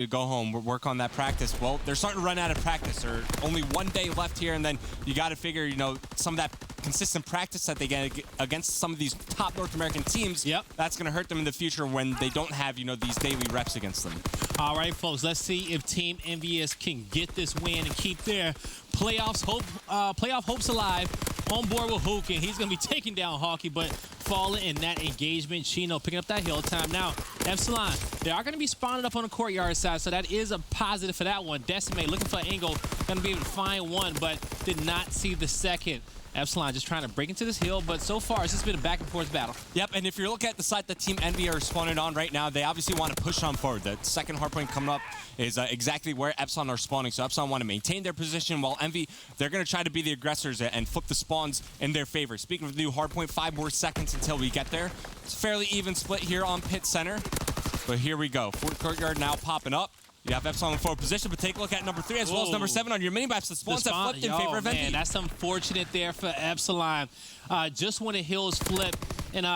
to go home, work on that practice. Well, they're starting to run out of practice. There's only 1 day left here, and then you got to figure, you know, some of that consistent practice that they get against some of these top North American teams, that's going to hurt them in the future when they don't have, you know, these daily reps against them. All right, folks, let's see if Team EnVyUs can get this win and keep their playoff hopes alive. On board with Hook, and he's going to be taking down Hockey, but falling in that engagement. Chino picking up that hill time. Now, Epsilon, they are going to be spawning up on the courtyard side, so that is a positive for that one. Decimate looking for an angle, going to be able to find one, but did not see the second. Epsilon just trying to break into this hill, but so far it's just been a back and forth battle. Yep, and if you look at the site that Team Envy are spawning on right now, they obviously want to push on forward. The second hardpoint coming up is exactly where Epsilon are spawning, so Epsilon want to maintain their position, while Envy, they're going to try to be the aggressors and flip the spawns in their favor. Speaking of the new hardpoint, 5 more seconds until we get there. It's a fairly even split here on pit center, but here we go. Fort Courtyard now popping up. You have Epsilon in forward position, but take a look at number 3 as well as number 7 on your mini-maps. The spawns have flipped in favor of Envy. Man, that's unfortunate there for Epsilon. Just when the hills flip. And,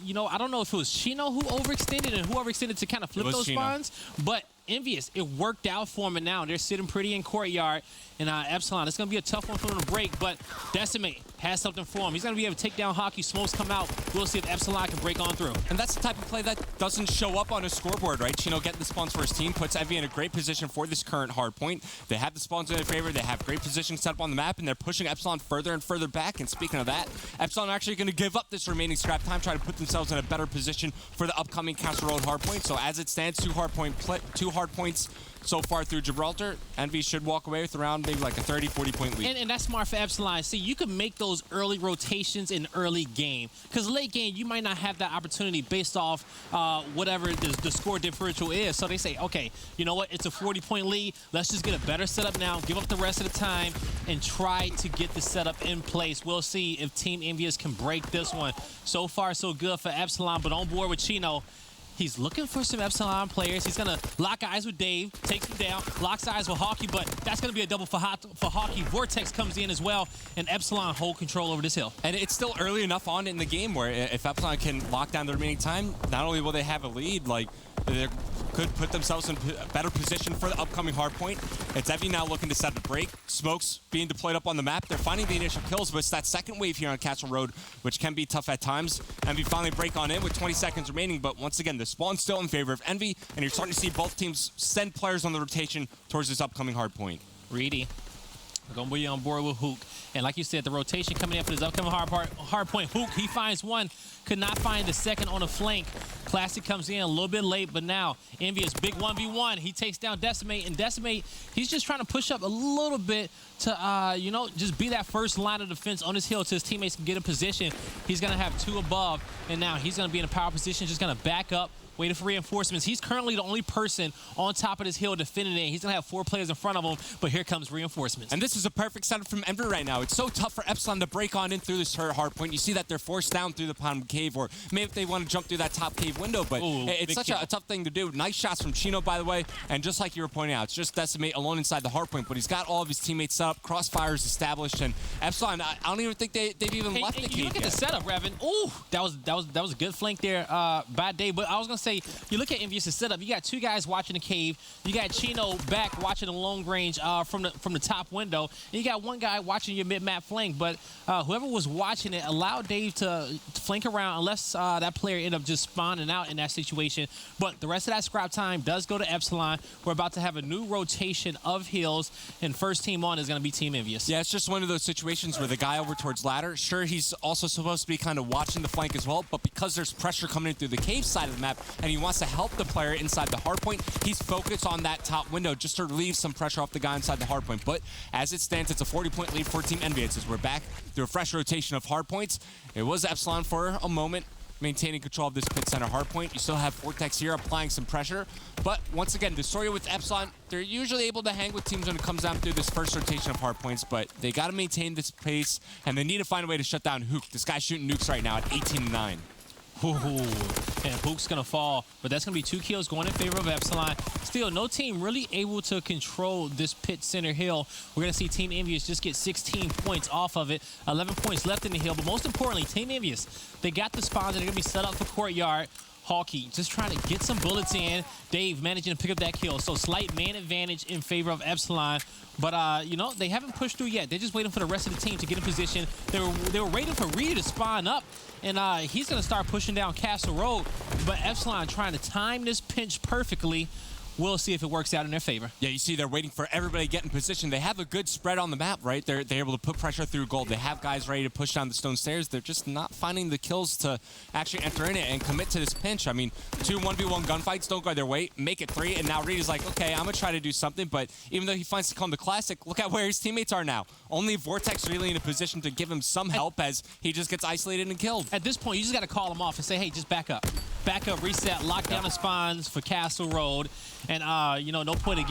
you know, I don't know if it was Chino who overextended and who overextended to kind of flip those spawns, but EnVyUs, it worked out for them now. They're sitting pretty in courtyard. And Epsilon, it's going to be a tough one for them to break, but Decimate has something for him. He's going to be able to take down Hockey. Smokes come out. We'll see if Epsilon can break on through. And that's the type of play that doesn't show up on a scoreboard, right? Chino getting the spawns for his team puts Envy in a great position for this current hard point. They have the spawns in their favor. They have great position set up on the map, and they're pushing Epsilon further and further back. And speaking of that, Epsilon are actually going to give up this remaining scrap time, try to put themselves in a better position for the upcoming Castle Road hard point. So as it stands, two hard points so far through Gibraltar. Envy should walk away with around maybe like a 30-40 point lead. And that's smart for Epsilon. See, you can make those early rotations in early game, because late game you might not have that opportunity based off whatever the score differential is. So they say, okay, you know what, it's a 40-point lead, let's just get a better setup now, give up the rest of the time, and try to get the setup in place. We'll see if Team EnVyUs can break this one. So far so good for Epsilon, but on board with Chino. He's looking for some Epsilon players. He's going to lock eyes with Dave, takes him down, locks eyes with Hockey, but that's going to be a double for Hockey. Vortex comes in as well, and Epsilon hold control over this hill. And it's still early enough on in the game where if Epsilon can lock down the remaining time, not only will they have a lead, like they could put themselves in a better position for the upcoming hard point. It's Envy now looking to set the break. Smokes being deployed up on the map. They're finding the initial kills, but it's that second wave here on Castle Road, which can be tough at times. Envy finally break on in with 20 seconds remaining, but once again, the spawn's still in favor of Envy, and you're starting to see both teams send players on the rotation towards this upcoming hard point. Reedy, we're going to be on board with Hook. And like you said, the rotation coming in for this upcoming hard point. Hook, he finds one, could not find the second on the flank. Classic comes in a little bit late, but now EnVyUs big 1v1. He takes down Decimate, and Decimate, he's just trying to push up a little bit to, you know, just be that first line of defense on this hill so his teammates can get in position. He's going to have 2 above, and now he's going to be in a power position, just going to back up, waiting for reinforcements. He's currently the only person on top of this hill defending it. He's going to have 4 players in front of him, but here comes reinforcements. And this is a perfect setup from Envy right now. It's so tough for Epsilon to break on in through this hard point. You see that they're forced down through the bottom cave, or maybe if they want to jump through that top cave window, but it's such a tough thing to do. Nice shots from Chino, by the way, and just like you were pointing out, it's just Decimate alone inside the hard point, but he's got all of his teammates set up, crossfires established, and Epsilon, I don't even think they've even left the cave You look at the setup, Revan. Ooh, that was a good flank there by Dave, but I was going to say, you look at EnVyUs' setup, you got 2 guys watching the cave, you got Chino back watching the long range from the top window, and you got 1 guy watching your mid-map flank, but whoever was watching it allowed Dave to flank around unless that player ended up just spawning out in that situation. But the rest of that scrap time does go to Epsilon. We're about to have a new rotation of hills, and first team on is going to be Team EnVyUs. Yeah, it's just one of those situations where the guy over towards ladder, sure, he's also supposed to be kind of watching the flank as well, but because there's pressure coming in through the cave side of the map, and he wants to help the player inside the hardpoint, he's focused on that top window just to relieve some pressure off the guy inside the hardpoint. But as it stands, it's a 40-point lead for Team EnVyUs as we're back through a fresh rotation of hardpoints. It was Epsilon for a moment, maintaining control of this pit center hardpoint. You still have Vortex here applying some pressure. But once again, the story with Epsilon, they're usually able to hang with teams when it comes down to this first rotation of hardpoints, but they got to maintain this pace, and they need to find a way to shut down Hook. This guy's shooting nukes right now at 18-9. Ooh, and Hook's going to fall, but that's going to be 2 kills going in favor of Epsilon. Still, no team really able to control this pit center hill. We're going to see Team EnVyUs just get 16 points off of it, 11 points left in the hill, but most importantly, Team EnVyUs, they got the spawns that are going to be set up for courtyard. Hawkey just trying to get some bullets in. Dave managing to pick up that kill. So slight man advantage in favor of Epsilon. But, you know, they haven't pushed through yet. They're just waiting for the rest of the team to get in position. They were waiting for Reedy to spawn up. And he's going to start pushing down Castle Road. But Epsilon trying to time this pinch perfectly. We'll see if it works out in their favor. Yeah, you see they're waiting for everybody to get in position. They have a good spread on the map, right? They're able to put pressure through gold. They have guys ready to push down the stone stairs. They're just not finding the kills to actually enter in it and commit to this pinch. I mean, 2 1v1 gunfights don't go their way. Make it 3, and now Reed is like, okay, I'm going to try to do something. But even though he finds to come to Classic, look at where his teammates are now. Only Vortex really in a position to give him some help as he just gets isolated and killed. At this point, you just got to call him off and say, hey, just back up. Back up, reset, lock down the spawns for Castle Road. And, you know, no point in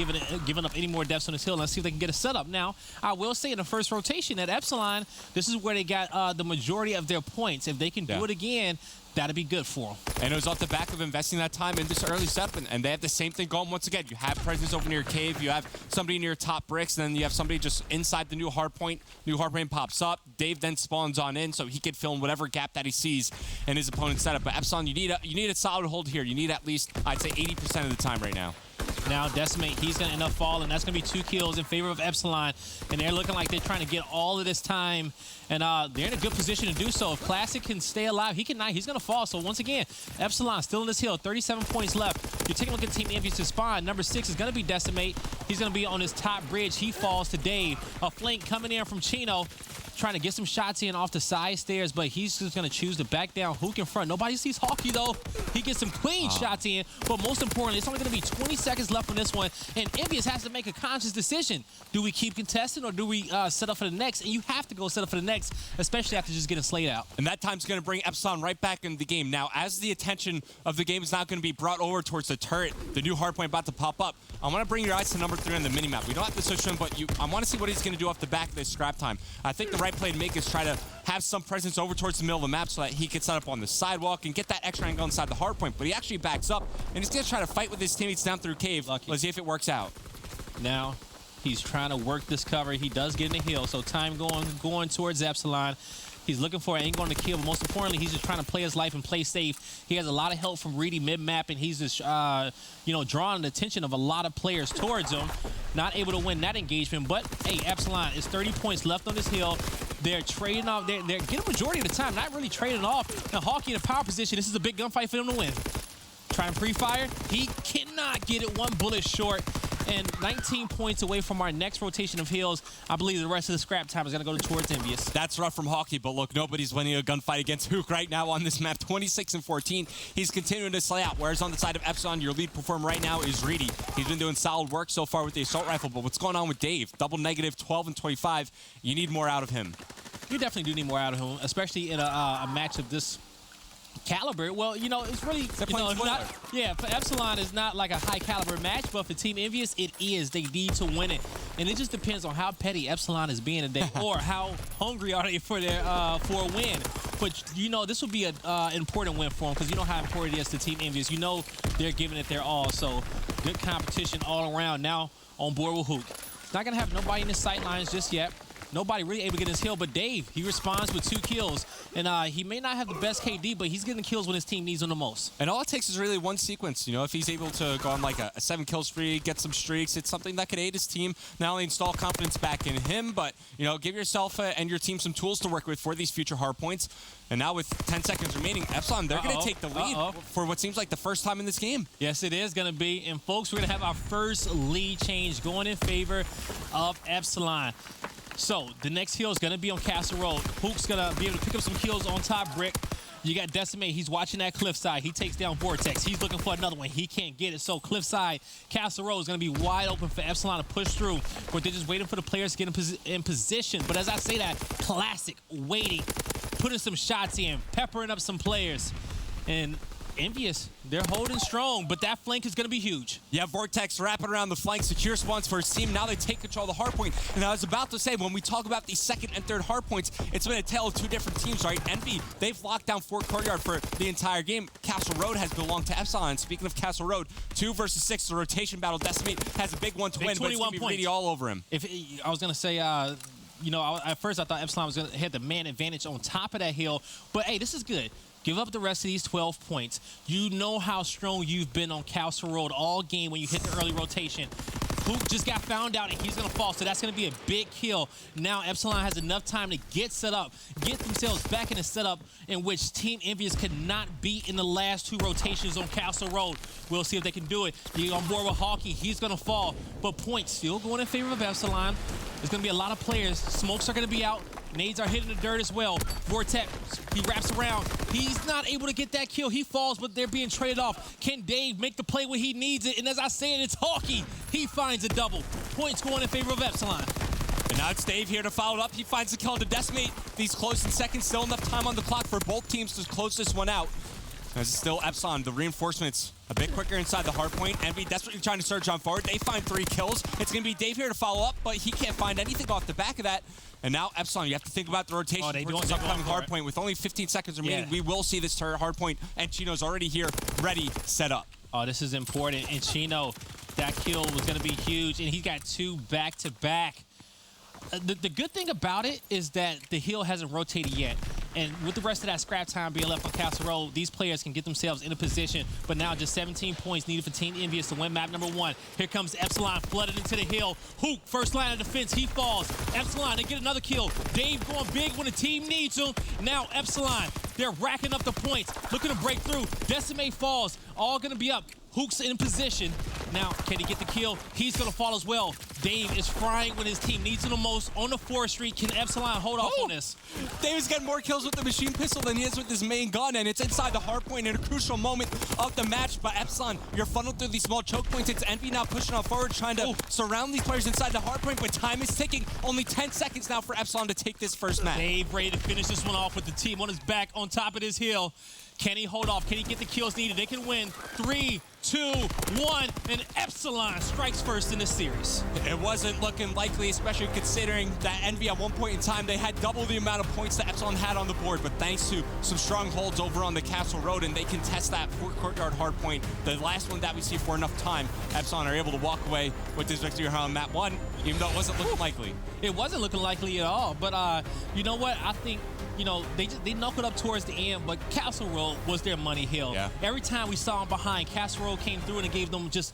giving up any more deaths on this hill. Let's see if they can get a setup. Now, I will say in the first rotation at Epsilon, this is where they got the majority of their points. If they can do it again, that'd be good for them. And it was off the back of investing that time in this early setup, and they have the same thing going once again. You have presence over near cave, you have somebody near top bricks, and then you have somebody just inside the new hardpoint. New hardpoint pops up. Dave then spawns on in, so he could fill in whatever gap that he sees in his opponent's setup. But Epsilon, you need a solid hold here. You need at least, I'd say, 80% of the time right now. Now, Decimate, he's going to end up falling. That's going to be 2 kills in favor of Epsilon. And they're looking like they're trying to get all of this time. And they're in a good position to do so. If Classic can stay alive, he's going to fall. So, once again, Epsilon still in this hill. 37 points left. You're taking a look at Team EnVyUs to spawn. Number 6 is going to be Decimate. He's going to be on his top bridge. He falls to Dave. A flank coming in from Chino, trying to get some shots in off the side stairs, but he's just going to choose to back down. Hook in front. Nobody sees Hawkey, though. He gets some clean shots in, but most importantly, it's only going to be 20 seconds left on this one, and EnVyUs has to make a conscious decision. Do we keep contesting, or do we set up for the next? And you have to go set up for the next, especially after just getting slayed out. And that time's going to bring Epsilon right back into the game. Now, as the attention of the game is now going to be brought over towards the turret, the new hardpoint about to pop up, I want to bring your eyes to number 3 on the minimap. We don't have to switch him, but I want to see what he's going to do off the back of this scrap time. I think the right play to make is try to have some presence over towards the middle of the map so that he can set up on the sidewalk and get that extra angle inside the hardpoint. But he actually backs up, and he's going to try to fight with his teammates down through cave. Lucky. Let's see if it works out. Now, he's trying to work this cover. He does get in the hill, so time going towards Epsilon. He's looking for an angle on the kill, but most importantly, he's just trying to play his life and play safe. He has a lot of help from Reedy mid-map, and he's just, you know, drawing the attention of a lot of players towards him. Not able to win that engagement, but, hey, Epsilon is 30 points left on this hill. They're trading off. They're getting a majority of the time, not really trading off. Now, Hawkey in a power position. This is a big gunfight for them to win. Trying pre-fire. He cannot get it 1 bullet short. And 19 points away from our next rotation of hills. I believe the rest of the scrap time is going to go towards EnVyUs. That's rough from Hawkey, but look, nobody's winning a gunfight against Hook right now on this map. 26-14. He's continuing to slay out, whereas on the side of Epsilon, your lead performer right now is Reedy. He's been doing solid work so far with the assault rifle, but what's going on with Dave? Double negative, 12 and 25. You need more out of him. You definitely do need more out of him, especially in a match of this caliber. Well, you know, it's really, you know, it's not, yeah, for Epsilon, it's not like a high caliber match, but for Team EnVyUs, it is. They need to win it. And it just depends on how petty Epsilon is being today or how hungry are they for their for a win. But, you know, this will be an important win for them because you know how important it is to Team EnVyUs. You know they're giving it their all. So good competition all around. Now on board with Hook. It's not going to have nobody in the sight lines just yet. Nobody really able to get his hill, but Dave, he responds with 2 kills. And he may not have the best KD, but he's getting the kills when his team needs him the most. And all it takes is really one sequence. You know, if he's able to go on like a 7-kill spree, get some streaks, it's something that could aid his team. Not only install confidence back in him, but, you know, give yourself and your team some tools to work with for these future hard points. And now with 10 seconds remaining, Epsilon, they're going to take the lead for what seems like the first time in this game. Yes, it is going to be. And, folks, we're going to have our first lead change going in favor of Epsilon. So, the next hill is going to be on Castle Road. Hook's going to be able to pick up some kills on top brick. You got Decimate. He's watching that cliffside. He takes down Vortex. He's looking for another one. He can't get it. So, cliffside, Castle Road is going to be wide open for Epsilon to push through. But they're just waiting for the players to get in position. But as I say that, classic, waiting, putting some shots in, peppering up some players. And EnVyUs, they're holding strong, but that flank is going to be huge. Yeah, Vortex wrapping around the flank, secure spawns for his team. Now they take control of the hardpoint. And I was about to say, when we talk about these second and third hardpoints, it's been a tale of 2 different teams, right? Envy, they've locked down Fort Courtyard for the entire game. Castle Road has belonged to Epsilon. Speaking of Castle Road, 2 versus 6, the rotation battle. Decimate has a big one to win, but it's going to be really all over him. I was going to say, you know, at first I thought Epsilon was going to have the man advantage on top of that hill. But, hey, this is good. Give up the rest of these 12 points. You know how strong you've been on Castle Road all game when you hit the early rotation. Hook just got found out, and he's going to fall, so that's going to be a big kill. Now Epsilon has enough time to get set up, get themselves back in a setup in which Team EnVyUs could not beat in the last 2 rotations on Castle Road. We'll see if they can do it. You're on board with Hawkey. He's going to fall, but points still going in favor of Epsilon. There's going to be a lot of players. Smokes are going to be out. Nades are hitting the dirt as well. Vortex, he wraps around. He's not able to get that kill. He falls, but they're being traded off. Can Dave make the play when he needs it? And as I said, it's Hawkey. He finds a double. Points going in favor of Epsilon. And now it's Dave here to follow it up. He finds the kill to decimate these closing seconds. Still enough time on the clock for both teams to close this one out. As it's still Epsilon, the reinforcements a bit quicker inside the hard point. Envy desperately trying to surge on forward. They find 3 kills. It's going to be Dave here to follow up, but he can't find anything off the back of that. And now Epsilon, you have to think about the rotation towards this upcoming hard point. With only 15 seconds remaining, we will see this turret hard point, and Chino's already here, ready, set up. Oh, this is important. And Chino, that kill was going to be huge, and he got 2 back-to-back. The good thing about it is that the hill hasn't rotated yet. And with the rest of that scrap time being left on Castle Road, these players can get themselves in a position. But now just 17 points needed for Team EnVyUs to win map number 1. Here comes Epsilon flooded into the hill. Hook, first line of defense, he falls. Epsilon, they get another kill. Dave going big when the team needs him. Now Epsilon, they're racking up the points, looking to break through. Decimate falls, all gonna be up. Hook's in position. Now, can he get the kill? He's going to fall as well. Dave is frying when his team needs him the most on the 4th Street. Can Epsilon hold off on this? Dave is getting more kills with the machine pistol than he is with his main gun, and it's inside the hard point in a crucial moment of the match. But Epsilon, you're funneled through these small choke points. It's Envy now pushing on forward, trying to surround these players inside the hard point, but time is ticking. Only 10 seconds now for Epsilon to take this first match. Dave ready to finish this one off with the team on his back on top of this hill. Can he hold off? Can he get the kills needed? They can win. 3, 2, 1, and Epsilon strikes first in this series. It wasn't looking likely, especially considering that Envy at one point in time, they had double the amount of points that Epsilon had on the board, but thanks to some strong holds over on the Castle Road, and they can test that courtyard hard point, the last one that we see for enough time, Epsilon are able to walk away with this victory on map 1, even though it wasn't looking likely. It wasn't looking likely at all, but you know what? I think, you know, they knuckled up towards the end, but Castle Road was their money hill. Yeah. Every time we saw them behind, Castle Road came through and it gave them just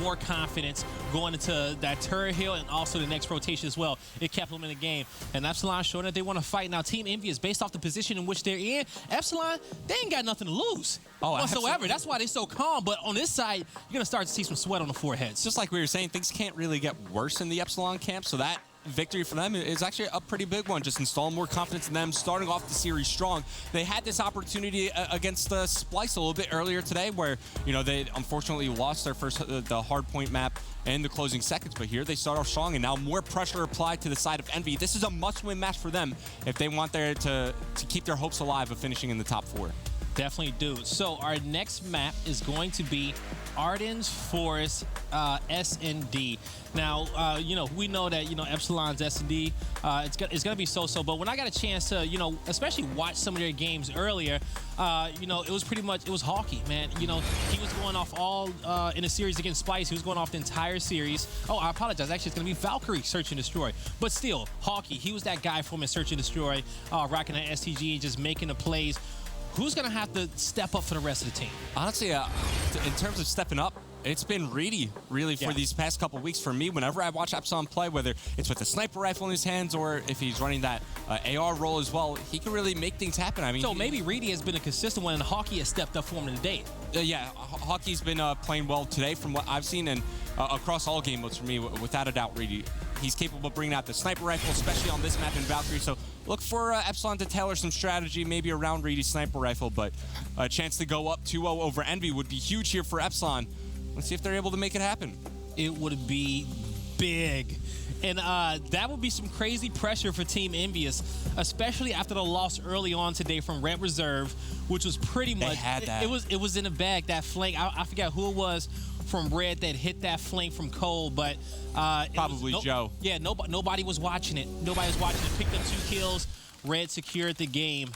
more confidence going into that turret hill and also the next rotation as well. It kept them in the game. And Epsilon showing that they want to fight. Now, Team EnVyUs, based off the position in which they're in, Epsilon, they ain't got nothing to lose whatsoever. Absolutely. That's why they're so calm. But on this side, you're going to start to see some sweat on the foreheads. Just like we were saying, things can't really get worse in the Epsilon camp, so that victory for them is actually a pretty big one. Just installing more confidence in them, starting off the series strong. They had this opportunity against Splice a little bit earlier today where, you know, they unfortunately lost their first, the hard point map in the closing seconds, but here they start off strong and now more pressure applied to the side of Envy. This is a must-win match for them if they want there to keep their hopes alive of finishing in the top 4. Definitely do. So our next map is going to be Arden's Forest S&D. Now, you know, we know that, you know, Epsilon's S&D, it's going to be so-so, but when I got a chance to, you know, especially watch some of their games earlier, you know, it was Hawkey, man. You know, he was going off all in a series against Spice. He was going off the entire series. Oh, I apologize. Actually, it's going to be Valkyrie Search and Destroy. But still, Hawkey, he was that guy from Search and Destroy, rocking that STG and just making the plays. Who's going to have to step up for the rest of the team? Honestly, in terms of stepping up, it's been Reedy, really, for these past couple weeks for me. Whenever I watch Epsilon play, whether it's with a sniper rifle in his hands or if he's running that AR role as well, he can really make things happen. I mean, so maybe Reedy has been a consistent one, and Hawkey has stepped up for him today. Yeah, Hawkey's been playing well today from what I've seen, and across all game modes for me, without a doubt, Reedy. He's capable of bringing out the sniper rifle, especially on this map in Valkyrie. So look for Epsilon to tailor some strategy, maybe around Reedy's sniper rifle, but a chance to go up 2-0 over Envy would be huge here for Epsilon. Let's see if they're able to make it happen. It would be big. And that would be some crazy pressure for Team EnVyUs, especially after the loss early on today from Red Reserve, which was pretty much... They had that. It was in the bag, that flank. I forgot who it was from Red that hit that flank from Cole, but... Probably Joe. Yeah, nobody was watching it. Nobody was watching it. Picked up 2 kills. Red secured the game.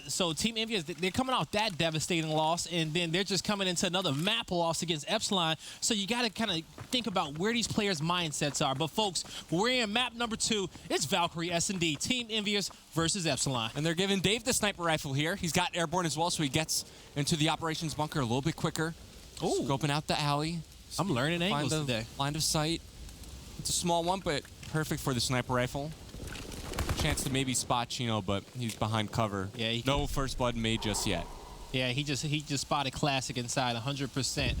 So Team EnVyUs, they're coming off that devastating loss, and then they're just coming into another map loss against Epsilon. So you got to kind of think about where these players' mindsets are. But folks, we're in map number 2. It's Valkyrie S&D, Team EnVyUs versus Epsilon. And they're giving Dave the sniper rifle here. He's got airborne as well, so he gets into the operations bunker a little bit quicker. Ooh. Scoping out the alley. I'm learning angles today. Line of sight. It's a small one, but perfect for the sniper rifle. Chance to maybe spot Chino, but he's behind cover. Yeah, no first blood made just yet. Yeah, he just spotted Classic inside 100%.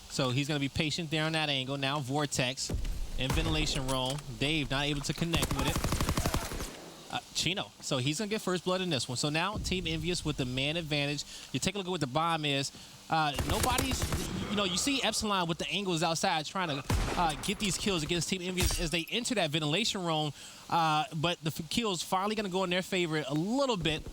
So he's going to be patient there on that angle. Now Vortex in ventilation room. Dave not able to connect with it. Chino. So he's going to get first blood in this one. So now Team EnVyUs with the man advantage. You take a look at what the bomb is. Nobody's, you see Epsilon with the angles outside trying to get these kills against Team EnVyUs as they enter that ventilation room. But the kills finally going to go in their favor a little bit.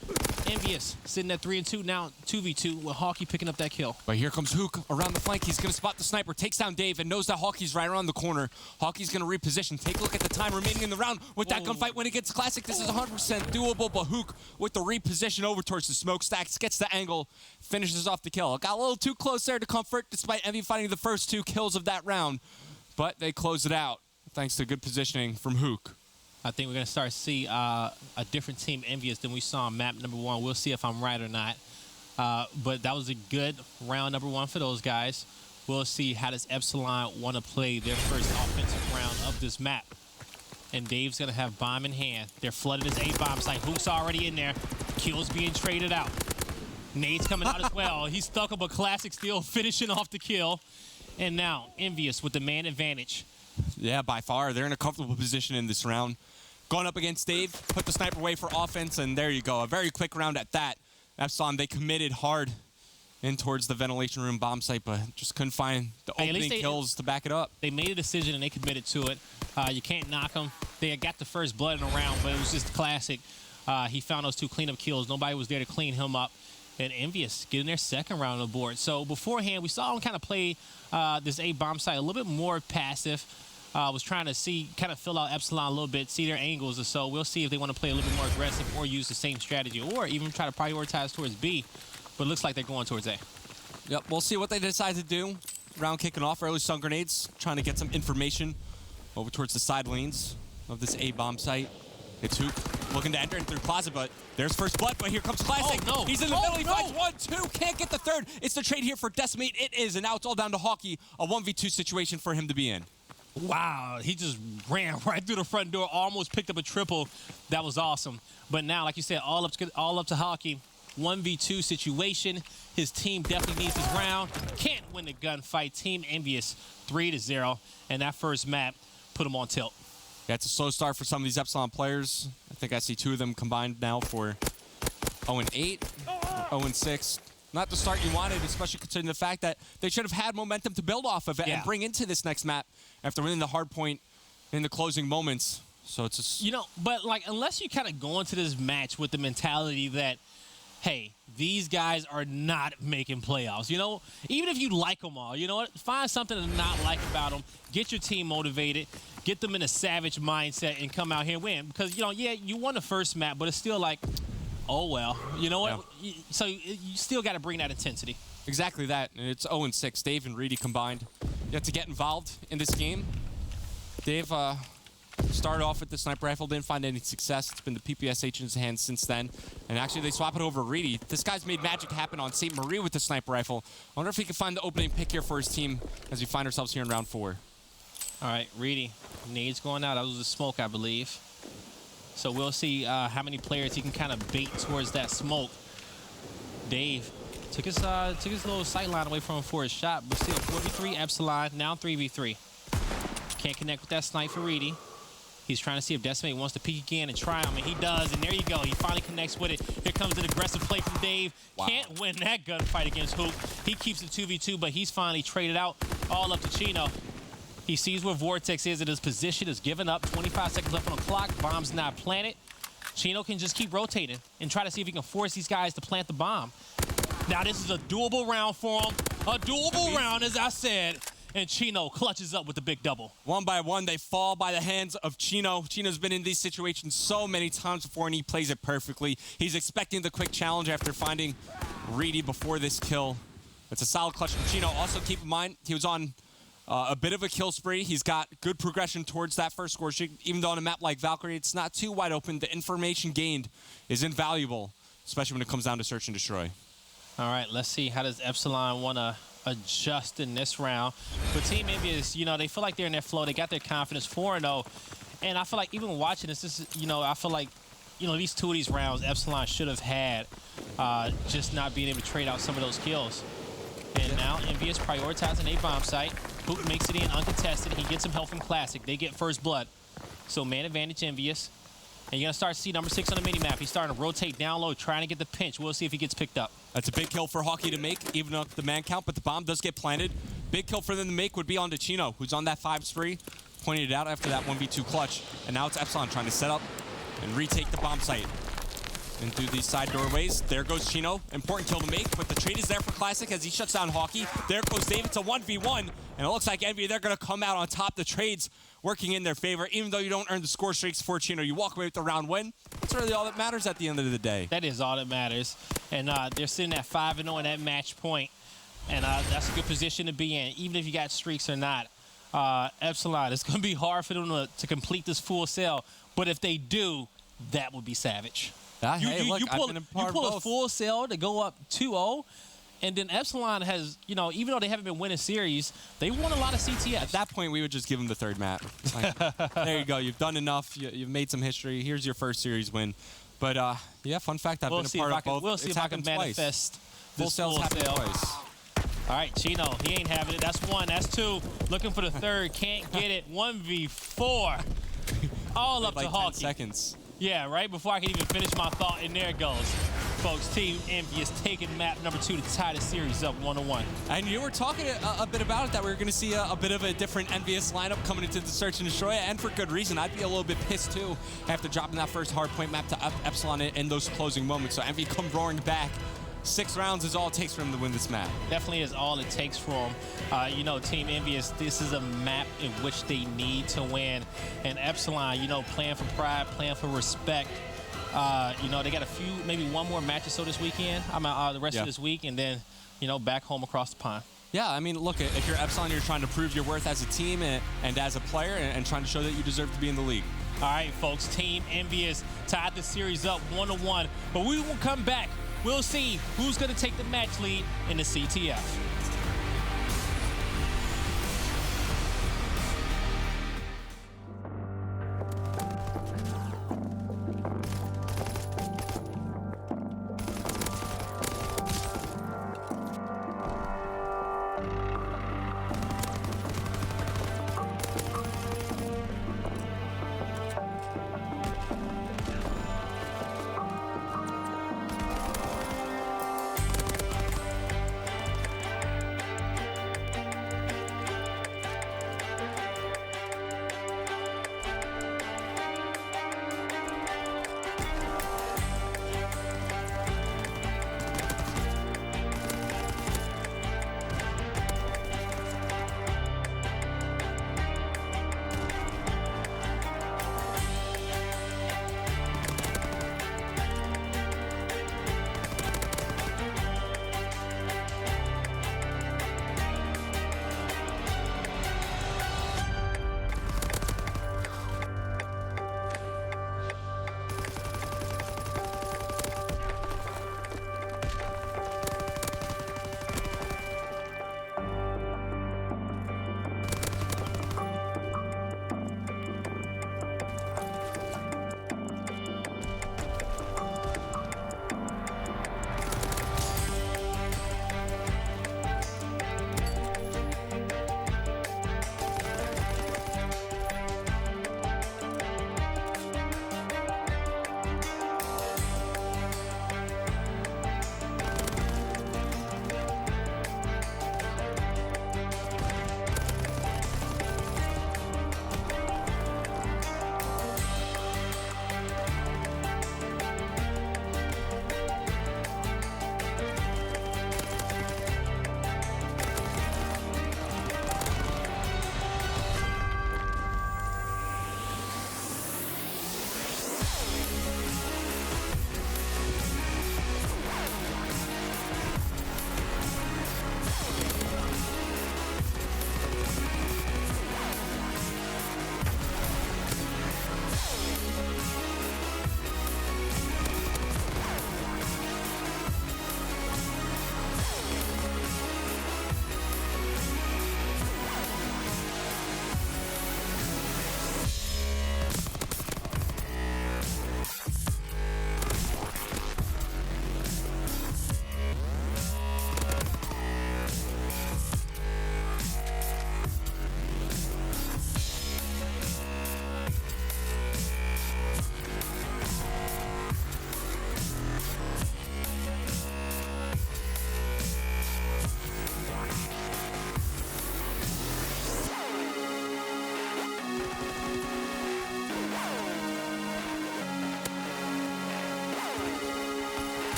EnVyUs sitting at 3-2, now 2v2 with Hawkeye picking up that kill. But here comes Hook around the flank. He's going to spot the sniper, takes down Dave, and knows that Hawkeye's right around the corner. Hawkeye's going to reposition. Take a look at the time remaining in the round with that gunfight when it gets Classic. This is 100% doable, but Hook with the reposition over towards the smokestacks, gets the angle, finishes off the kill. Got a little too close there to comfort, despite EnVy finding the first 2 kills of that round. But they close it out, thanks to good positioning from Hook. I think we're going to start to see a different Team EnVyUs than we saw on map number 1. We'll see if I'm right or not. But that was a good round number 1 for those guys. We'll see how does Epsilon want to play their first offensive round of this map. And Dave's going to have bomb in hand. They're flooding his A-bomb site. Hook's already in there. Kills being traded out. Nade's coming out as well. He's stuck up, a Classic still finishing off the kill. And now EnVyUs with the man advantage. Yeah, by far. They're in a comfortable position in this round. Going up against Dave, put the sniper away for offense, and there you go. A very quick round at that. Epsilon, they committed hard in towards the ventilation room bomb site, but just couldn't find the opening kills to back it up. They made a decision, and they committed to it. You can't knock them. They had got the first blood in the round, but it was just Classic. He found those 2 cleanup kills. Nobody was there to clean him up. And EnVyUs getting their second round on the board. So beforehand, we saw him kind of play this A-bomb site a little bit more passive. Was trying to see, kind of fill out Epsilon a little bit, see their angles or so. We'll see if they want to play a little bit more aggressive or use the same strategy or even try to prioritize towards B. But it looks like they're going towards A. Yep, we'll see what they decide to do. Round kicking off, early stun grenades, trying to get some information over towards the side lanes of this A-bomb site. It's Hook looking to enter in through closet, but there's first blood, but here comes Classic. Oh, no. He's in the middle, he finds 1-2, can't get the third. It's the trade here for Decimate, it is, and now it's all down to Hawkeye, a 1v2 situation for him to be in. Wow, he just ran right through the front door, almost picked up a triple. That was awesome. But now, like you said, all up to Hawkeye. 1v2 situation. His team definitely needs this round. Can't win the gunfight. Team EnVyUs 3-0, and that first map put him on tilt. Yeah, it's a slow start for some of these Epsilon players. I think I see 2 of them combined now for 0-8, 0-6. Not the start you wanted, especially considering the fact that they should have had momentum to build off of it and bring into this next map after winning the hard point in the closing moments. So it's just... but like, unless you kind of go into this match with the mentality that, hey, these guys are not making playoffs. Even if you like them all, you know what? Find something to not like about them. Get your team motivated. Get them in a savage mindset and come out here and win. Because, you won the first map, but it's still like... oh, well, you know what? Yeah. So you still got to bring that intensity. Exactly that. And it's 0-6. Dave and Reedy combined. You have to get involved in this game. Dave started off with the sniper rifle, didn't find any success. It's been the PPSH in his hands since then. And actually, they swap it over Reedy. This guy's made magic happen on St. Marie with the sniper rifle. I wonder if he can find the opening pick here for his team as we find ourselves here in round 4. All right, Reedy. Nades going out. That was a smoke, I believe. So we'll see how many players he can kind of bait towards that smoke. Dave took his little sight line away from him for his shot, but still 4v3 Epsilon, now 3v3. Can't connect with that snipe for Reedy. He's trying to see if Decimate wants to peek again and try him, and he does, and there you go. He finally connects with it. Here comes an aggressive play from Dave. Wow. Can't win that gunfight against Hook. He keeps it 2v2, but he's finally traded out all up to Chino. He sees where Vortex is in his position, is given up. 25 seconds left on the clock. Bomb's not planted. Chino can just keep rotating and try to see if he can force these guys to plant the bomb. Now this is a doable round for him. A doable round, as I said. and Chino clutches up with the big double. One by one, they fall by the hands of Chino. Chino's been in these situations so many times before, and he plays it perfectly. He's expecting the quick challenge after finding Reedy before this kill. It's a solid clutch from Chino. Also, keep in mind, he was on a bit of a kill spree. He's got good progression towards that first score streak. Even though on a map like Valkyrie, it's not too wide open, the information gained is invaluable, especially when it comes down to search and destroy. All right, let's see. How does Epsilon want to adjust in this round? But Team EnVyUs, you know, they feel like they're in their flow. They got their confidence 4-0. And I feel like even watching this, you know, I feel like, you know, these two of these rounds, Epsilon should have had just not being able to trade out some of those kills. And now EnVyUs prioritizing a bomb site. Hook makes it in uncontested. He gets some help from Classic. They get first blood. So man advantage EnVyUs. And you're going to start to see number 6 on the mini-map. He's starting to rotate down low, trying to get the pinch. We'll see if he gets picked up. That's a big kill for Hawkeye to make, even up the man count, but the bomb does get planted. Big kill for them to make would be on to Chino, who's on that 5 spree. Pointed it out after that 1v2 clutch. And now it's Epsilon trying to set up and retake the bomb site. And through these side doorways, there goes Chino. Important kill to make, but the trade is there for Classic as he shuts down Hawkeye. There goes David to 1v1, and it looks like Envy, they're going to come out on top. The trade's working in their favor. Even though you don't earn the score streaks for Chino, you walk away with the round win. That's really all that matters at the end of the day. That is all that matters. And they're sitting at 5-0 in that match point, and that's a good position to be in, even if you got streaks or not. Epsilon, it's going to be hard for them to complete this full sell, but if they do, that would be savage. You pull a full sell to go up 2-0, and then Epsilon has, you know, even though they haven't been winning series, they won a lot of CTF. At that point, we would just give them the third map. Like, there you go. You've done enough. You've made some history. Here's your first series win. But, yeah, fun fact, I've been a part of both. We'll see if I can manifest full sales happen twice. All right, Chino, he ain't having it. That's 1. That's 2. Looking for the third. Can't get it. 1v4. All up like to Hawkeye. 10 seconds. Yeah, right before I can even finish my thought, and there it goes. Folks, Team EnVyUs taking map number 2 to tie the series up 1-1. And you were talking a bit about it, that we were going to see a bit of a different EnVyUs lineup coming into the search and destroy, and for good reason. I'd be a little bit pissed, too, after dropping that first hardpoint map to Epsilon in those closing moments. So Envy come roaring back. 6 rounds is all it takes for him to win this map. Definitely is all it takes for him. You know, Team EnVyUs, this is a map in which they need to win. And Epsilon, you know, playing for pride, playing for respect. You know, they got maybe one more match or so this weekend. The rest of this week, and then, you know, back home across the pond. Yeah, I mean, look, if you're Epsilon, you're trying to prove your worth as a team and as a player and trying to show that you deserve to be in the league. All right, folks, Team EnVyUs tied the series up 1-1. But we will come back. We'll see who's going to take the match lead in the CTF.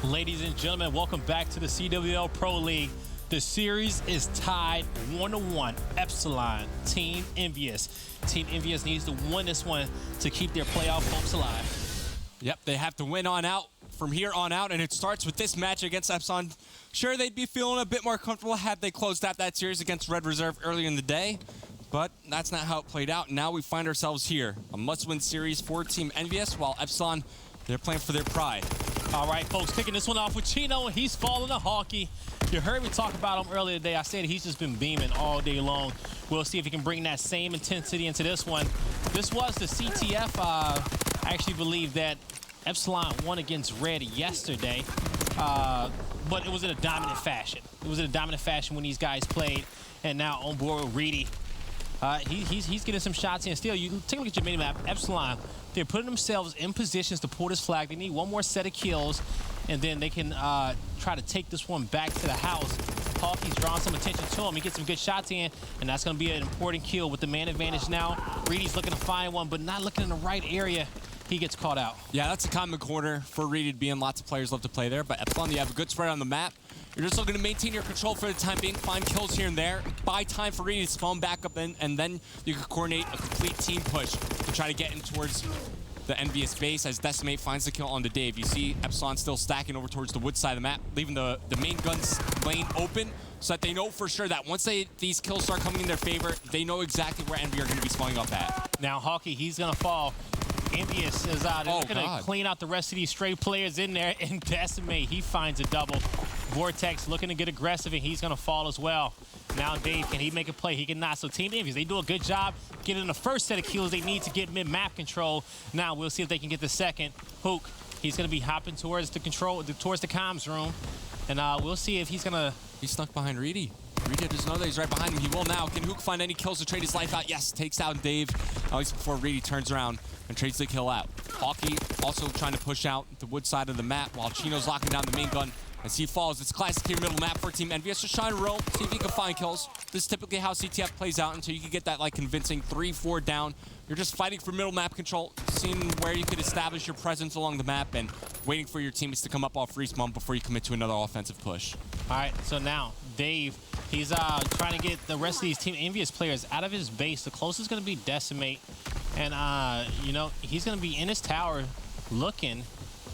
Ladies and gentlemen, welcome back to the CWL Pro League. The series is tied 1-1. Epsilon, Team EnVyUs. Team EnVyUs needs to win this one to keep their playoff hopes alive. Yep, they have to win on out from here on out, and it starts with this match against Epsilon. Sure, they'd be feeling a bit more comfortable had they closed out that series against Red Reserve earlier in the day, but that's not how it played out. Now we find ourselves here, a must-win series for Team EnVyUs, while Epsilon, they're playing for their pride. All right, folks, kicking this one off with Chino, and he's falling to Hawkeye. You heard me talk about him earlier today. I said he's just been beaming all day long. We'll see if he can bring that same intensity into this one. This was the CTF. I actually believe that Epsilon won against Red yesterday, but it was in a dominant fashion. It was in a dominant fashion when these guys played, and now on board with Reedy. He's getting some shots in. Still, you take a look at your mini-map. Epsilon, they're putting themselves in positions to pull this flag. They need one more set of kills, and then they can try to take this one back to the house. Hawkeye's drawing some attention to him. He gets some good shots in, and that's going to be an important kill with the man advantage now. Reedy's looking to find one, but not looking in the right area. He gets caught out. Yeah, that's a common corner for Reedy to be in. Lots of players love to play there, but Epsilon, you have a good spread on the map. You're just looking to maintain your control for the time being, find kills here and there, buy time for Reedy to spawn back up in, and then you can coordinate a complete team push to try to get in towards the EnVyUs base as Decimate finds the kill on the Dave. You see Epsilon still stacking over towards the wood side of the map, leaving the main guns lane open so that they know for sure that once these kills start coming in their favor, they know exactly where EnVy are going to be spawning up at. Now Hawkeye, he's going to fall. EnVyUs is out. They're going to clean out the rest of these stray players in there, and Decimate, he finds a double. Vortex looking to get aggressive, and he's going to fall as well. Now Dave, can he make a play? He cannot. So Team EnVyUs, they do a good job getting the first set of kills they need to get mid-map control. Now we'll see if they can get the second. Hook, he's going to be hopping towards the towards the comms room, and we'll see if he's going to... He's stuck behind Reedy. Reedy doesn't know that he's right behind him. He will now. Can Hook find any kills to trade his life out? Yes, takes out Dave, at least before Reedy turns around and trades the kill out. Hawkeye also trying to push out the wood side of the map while Chino's locking down the main gun. As he falls, it's classic here middle map for Team EnVyUs. Just trying to roll, see if you can find kills. This is typically how CTF plays out until you can get that like convincing 3-4 down. You're just fighting for middle map control, seeing where you could establish your presence along the map and waiting for your teammates to come up off respawn before you commit to another offensive push. All right, so now Dave, he's trying to get the rest of these Team EnVyUs players out of his base. The closest is going to be Decimate, and you know, he's going to be in his tower looking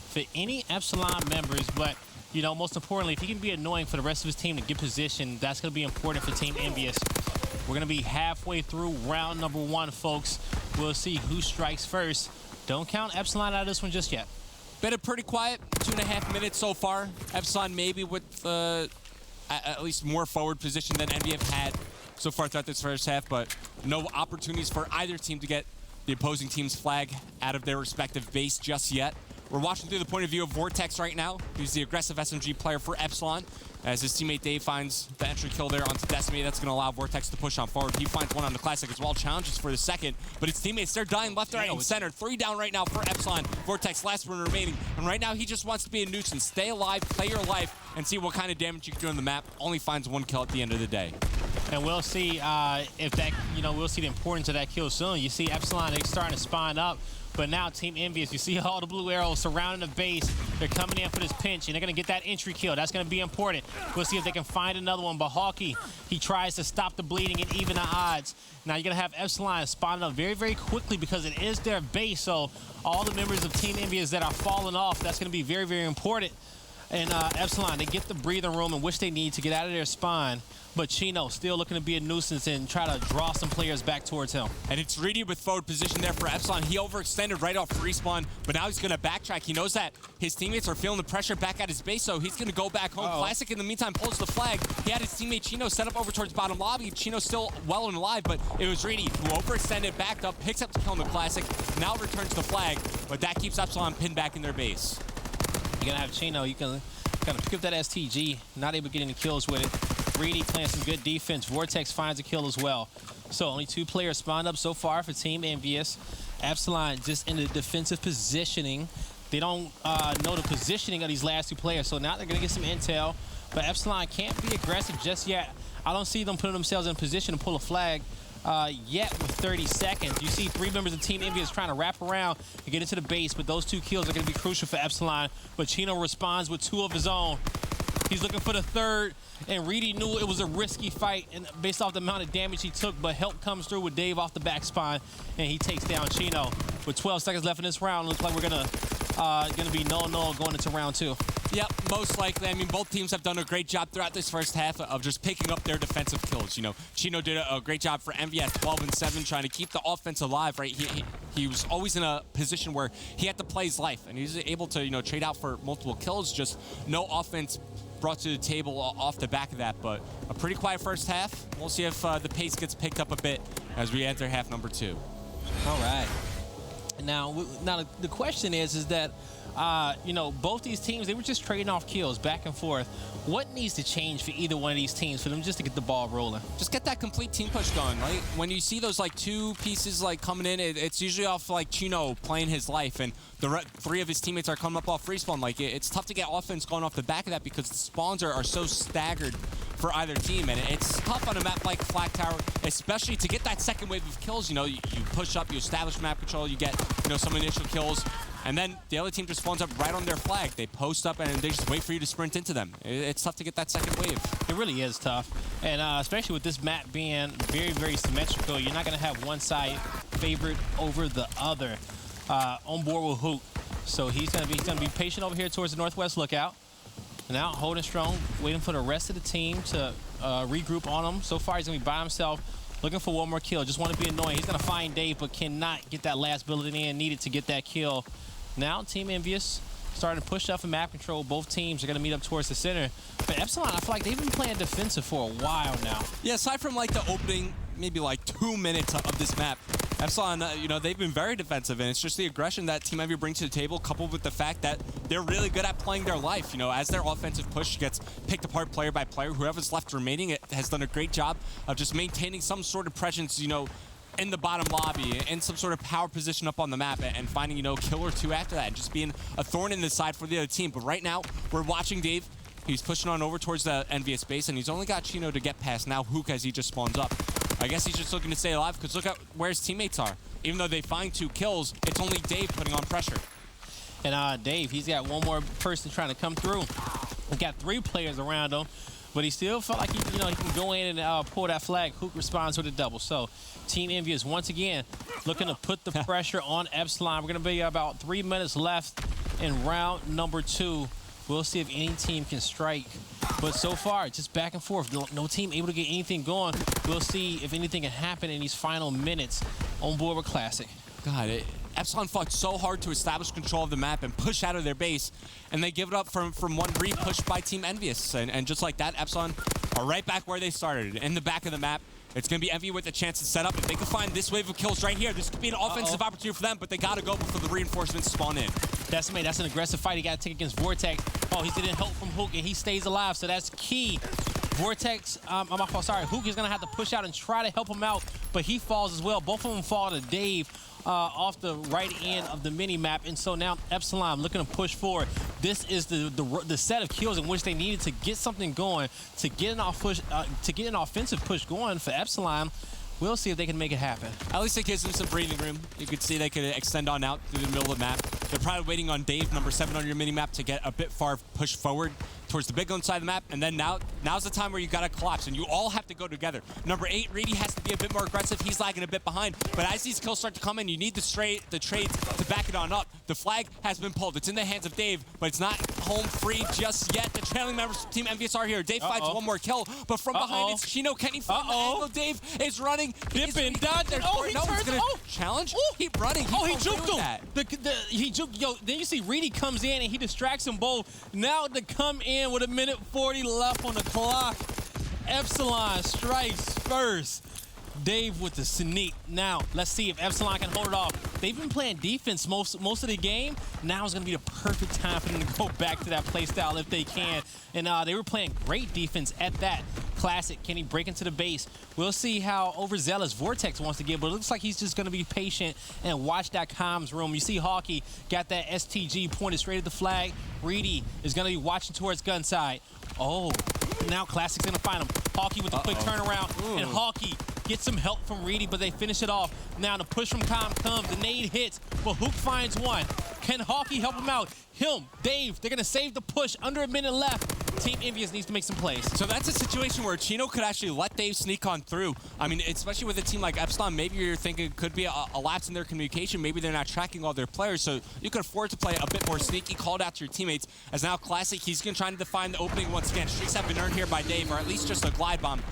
for any Epsilon members, but you know, most importantly, if he can be annoying for the rest of his team to get position, that's going to be important for Team EnVyUs. We're going to be halfway through round number 1, folks. We'll see who strikes first. Don't count Epsilon out of this one just yet. Been a pretty quiet 2.5 minutes so far. Epsilon maybe with at least more forward position than EnVyUs had so far throughout this first half, but no opportunities for either team to get the opposing team's flag out of their respective base just yet. We're watching through the point of view of Vortex right now. He's the aggressive SMG player for Epsilon. As his teammate Dave finds the entry kill there onto Decimate, that's going to allow Vortex to push on forward. He finds one on the Classic as well, challenges for the second, but his teammates, they're dying left, right, and center. 3 down right now for Epsilon. Vortex, last one remaining, and right now he just wants to be a nuisance. Stay alive, play your life, and see what kind of damage you can do on the map. Only finds 1 kill at the end of the day. And we'll see if that, you know, we'll see the importance of that kill soon. You see Epsilon, they're starting to spawn up. But now Team EnVyUs, you see all the blue arrows surrounding the base. They're coming in for this pinch, and they're going to get that entry kill. That's going to be important. We'll see if they can find another one. But Hawkeye, he tries to stop the bleeding and even the odds. Now you're going to have Epsilon spawning up very, very quickly because it is their base. So all the members of Team EnVyUs that are falling off, that's going to be very, very important. And Epsilon, they get the breathing room in which they need to get out of their spawn. But Chino still looking to be a nuisance and try to draw some players back towards him. And it's Reedy with forward position there for Epsilon. He overextended right off respawn, but now he's going to backtrack. He knows that his teammates are feeling the pressure back at his base, so he's going to go back home. Classic, in the meantime, pulls the flag. He had his teammate Chino set up over towards bottom lobby. Chino's still well and alive, but it was Reedy who overextended, backed up, picks up the kill on the Classic, now returns the flag, but that keeps Epsilon pinned back in their base. You're going to have Chino. You can kind of pick up that STG, not able to get any kills with it. Reedy playing some good defense. Vortex finds a kill as well. So only 2 players spawned up so far for Team EnVyUs. Epsilon just in the defensive positioning. They don't know the positioning of these last 2 players, so now they're going to get some intel. But Epsilon can't be aggressive just yet. I don't see them putting themselves in position to pull a flag. yet with 30 seconds. You see 3 members of Team EnVyUs trying to wrap around and get into the base, but those 2 kills are going to be crucial for Epsilon. But Chino responds with 2 of his own. He's looking for the 3rd, and Reedy knew it was a risky fight and based off the amount of damage he took, but help comes through with Dave off the back spine, and he takes down Chino. With 12 seconds left in this round, looks like we're gonna be 0-0 going into round 2. Yep, most likely. I mean, both teams have done a great job throughout this first half of just picking up their defensive kills. You know, Chino did a great job for EnVyUs, 12-7, trying to keep the offense alive, right? He was always in a position where he had to play his life, and he was able to, you know, trade out for multiple kills, just no offense brought to the table off the back of that. But a pretty quiet first half. We'll see if the pace gets picked up a bit as we enter half number 2. All right. Now the question is that, you know, both these teams, they were just trading off kills back and forth. What needs to change for either one of these teams for them just to get the ball rolling? Just get that complete team push going, right? When you see those, like, 2 pieces, like, coming in, it's usually off, like, Chino playing his life, and the 3 of his teammates are coming up off free spawn. Like, it's tough to get offense going off the back of that because the spawns are so staggered for either team, and it's tough on a map like Flag Tower, especially to get that second wave of kills. You know, you push up, you establish map control, you get, you know, some initial kills, and then the other team just spawns up right on their flag. They post up and they just wait for you to sprint into them. It's tough to get that second wave. It really is tough, and especially with this map being very, very symmetrical, you're not going to have one side favored over the other. On board with Hook, so he's going to be patient over here towards the northwest lookout. Now holding strong, waiting for the rest of the team to regroup on him. So far, he's going to be by himself, looking for one more kill. Just want to be annoying. He's going to find Dave, but cannot get that last bullet in needed to get that kill. Now, Team EnVyUs starting to push up in map control. Both teams are going to meet up towards the center. But Epsilon, I feel like they've been playing defensive for a while now. Yeah, aside from, like, the opening, maybe, like, 2 minutes of this map, Epsilon, you know, they've been very defensive, and it's just the aggression that Team EnVyUs brings to the table, coupled with the fact that they're really good at playing their life. You know, as their offensive push gets picked apart player by player, whoever's left remaining has done a great job of just maintaining some sort of presence, you know, in the bottom lobby, in some sort of power position up on the map, and finding, you know, kill or 2 after that, and just being a thorn in the side for the other team. But right now, we're watching Dave. He's pushing on over towards the EnVyUs base, and he's only got Chino to get past. Now Hook as he just spawns up. I guess he's just looking to stay alive, because look at where his teammates are. Even though they find 2 kills, it's only Dave putting on pressure. And Dave, he's got one more person trying to come through. He's got 3 players around him, but he still felt like he can go in and pull that flag. Hook responds with a double. So Team EnVyUs once again looking to put the pressure on Epsilon. We're going to be about 3 minutes left in round number 2. We'll see if any team can strike. But so far, just back and forth. No team able to get anything going. We'll see if anything can happen in these final minutes on board with Classic. God, Epsilon fought so hard to establish control of the map and push out of their base, and they give it up from one re-push by Team EnVyUs. And just like that, Epsilon are right back where they started, in the back of the map. It's going to be EnVyUs with a chance to set up. If they can find this wave of kills right here, this could be an offensive opportunity for them, but they got to go before the reinforcements spawn in. That's an aggressive fight he got to take against Vortex. Oh, he's getting help from Hook, and he stays alive, so that's key. Vortex, Hook is going to have to push out and try to help him out, but he falls as well. Both of them fall to Dave off the right end of the mini-map, and so now Epsilon looking to push forward. This is the set of kills in which they needed to get something going, to get an offensive push going for Epsilon. We'll see if they can make it happen. At least it gives them some breathing room. You could see they could extend on out through the middle of the map. They're probably waiting on Dave, number 7 on your mini-map, to get a bit far push forward towards the big gun side of the map, and then now's the time where you gotta collapse, and you all have to go together. Number 8, Reedy, has to be a bit more aggressive. He's lagging a bit behind, but as these kills start to come in, you need the trades to back it on up. The flag has been pulled. It's in the hands of Dave, but it's not home free just yet. The trailing members of Team EnVyUs are here. Dave finds one more kill, but from behind it's Chino. Can he find the angle? Dave is running. Dipping, dodging. Oh, he's gonna challenge. Keep running. He juked him. He juked. Yo, then you see Reedy comes in and he distracts them both. Now to come in with 1:40 left on the clock. Epsilon strikes first. Dave with the sneak. Now, let's see if Epsilon can hold it off. They've been playing defense most of the game. Now is going to be the perfect time for them to go back to that play style if they can. And they were playing great defense at that. Classic, can he break into the base? We'll see how overzealous Vortex wants to get, but it looks like he's just going to be patient and watch that comms room. You see Hawkey got that STG pointed straight at the flag. Reedy is going to be watching towards gun side. Oh, now Classic's going to find him. Hawkey with the quick turnaround, and Hawkey get some help from Reedy, but they finish it off. Now the push from Com comes, the nade hits, but Hook finds one. Can Hawkeye help him out? Dave, they're gonna save the push, under a minute left. Team EnVyUs needs to make some plays. So that's a situation where Chino could actually let Dave sneak on through. I mean, especially with a team like Epsilon, maybe you're thinking it could be a lapse in their communication. Maybe they're not tracking all their players, so you could afford to play a bit more sneaky, called out to your teammates. As now Classic, he's gonna try to define the opening once again. Streaks have been earned here by Dave, or at least just a glide bomb.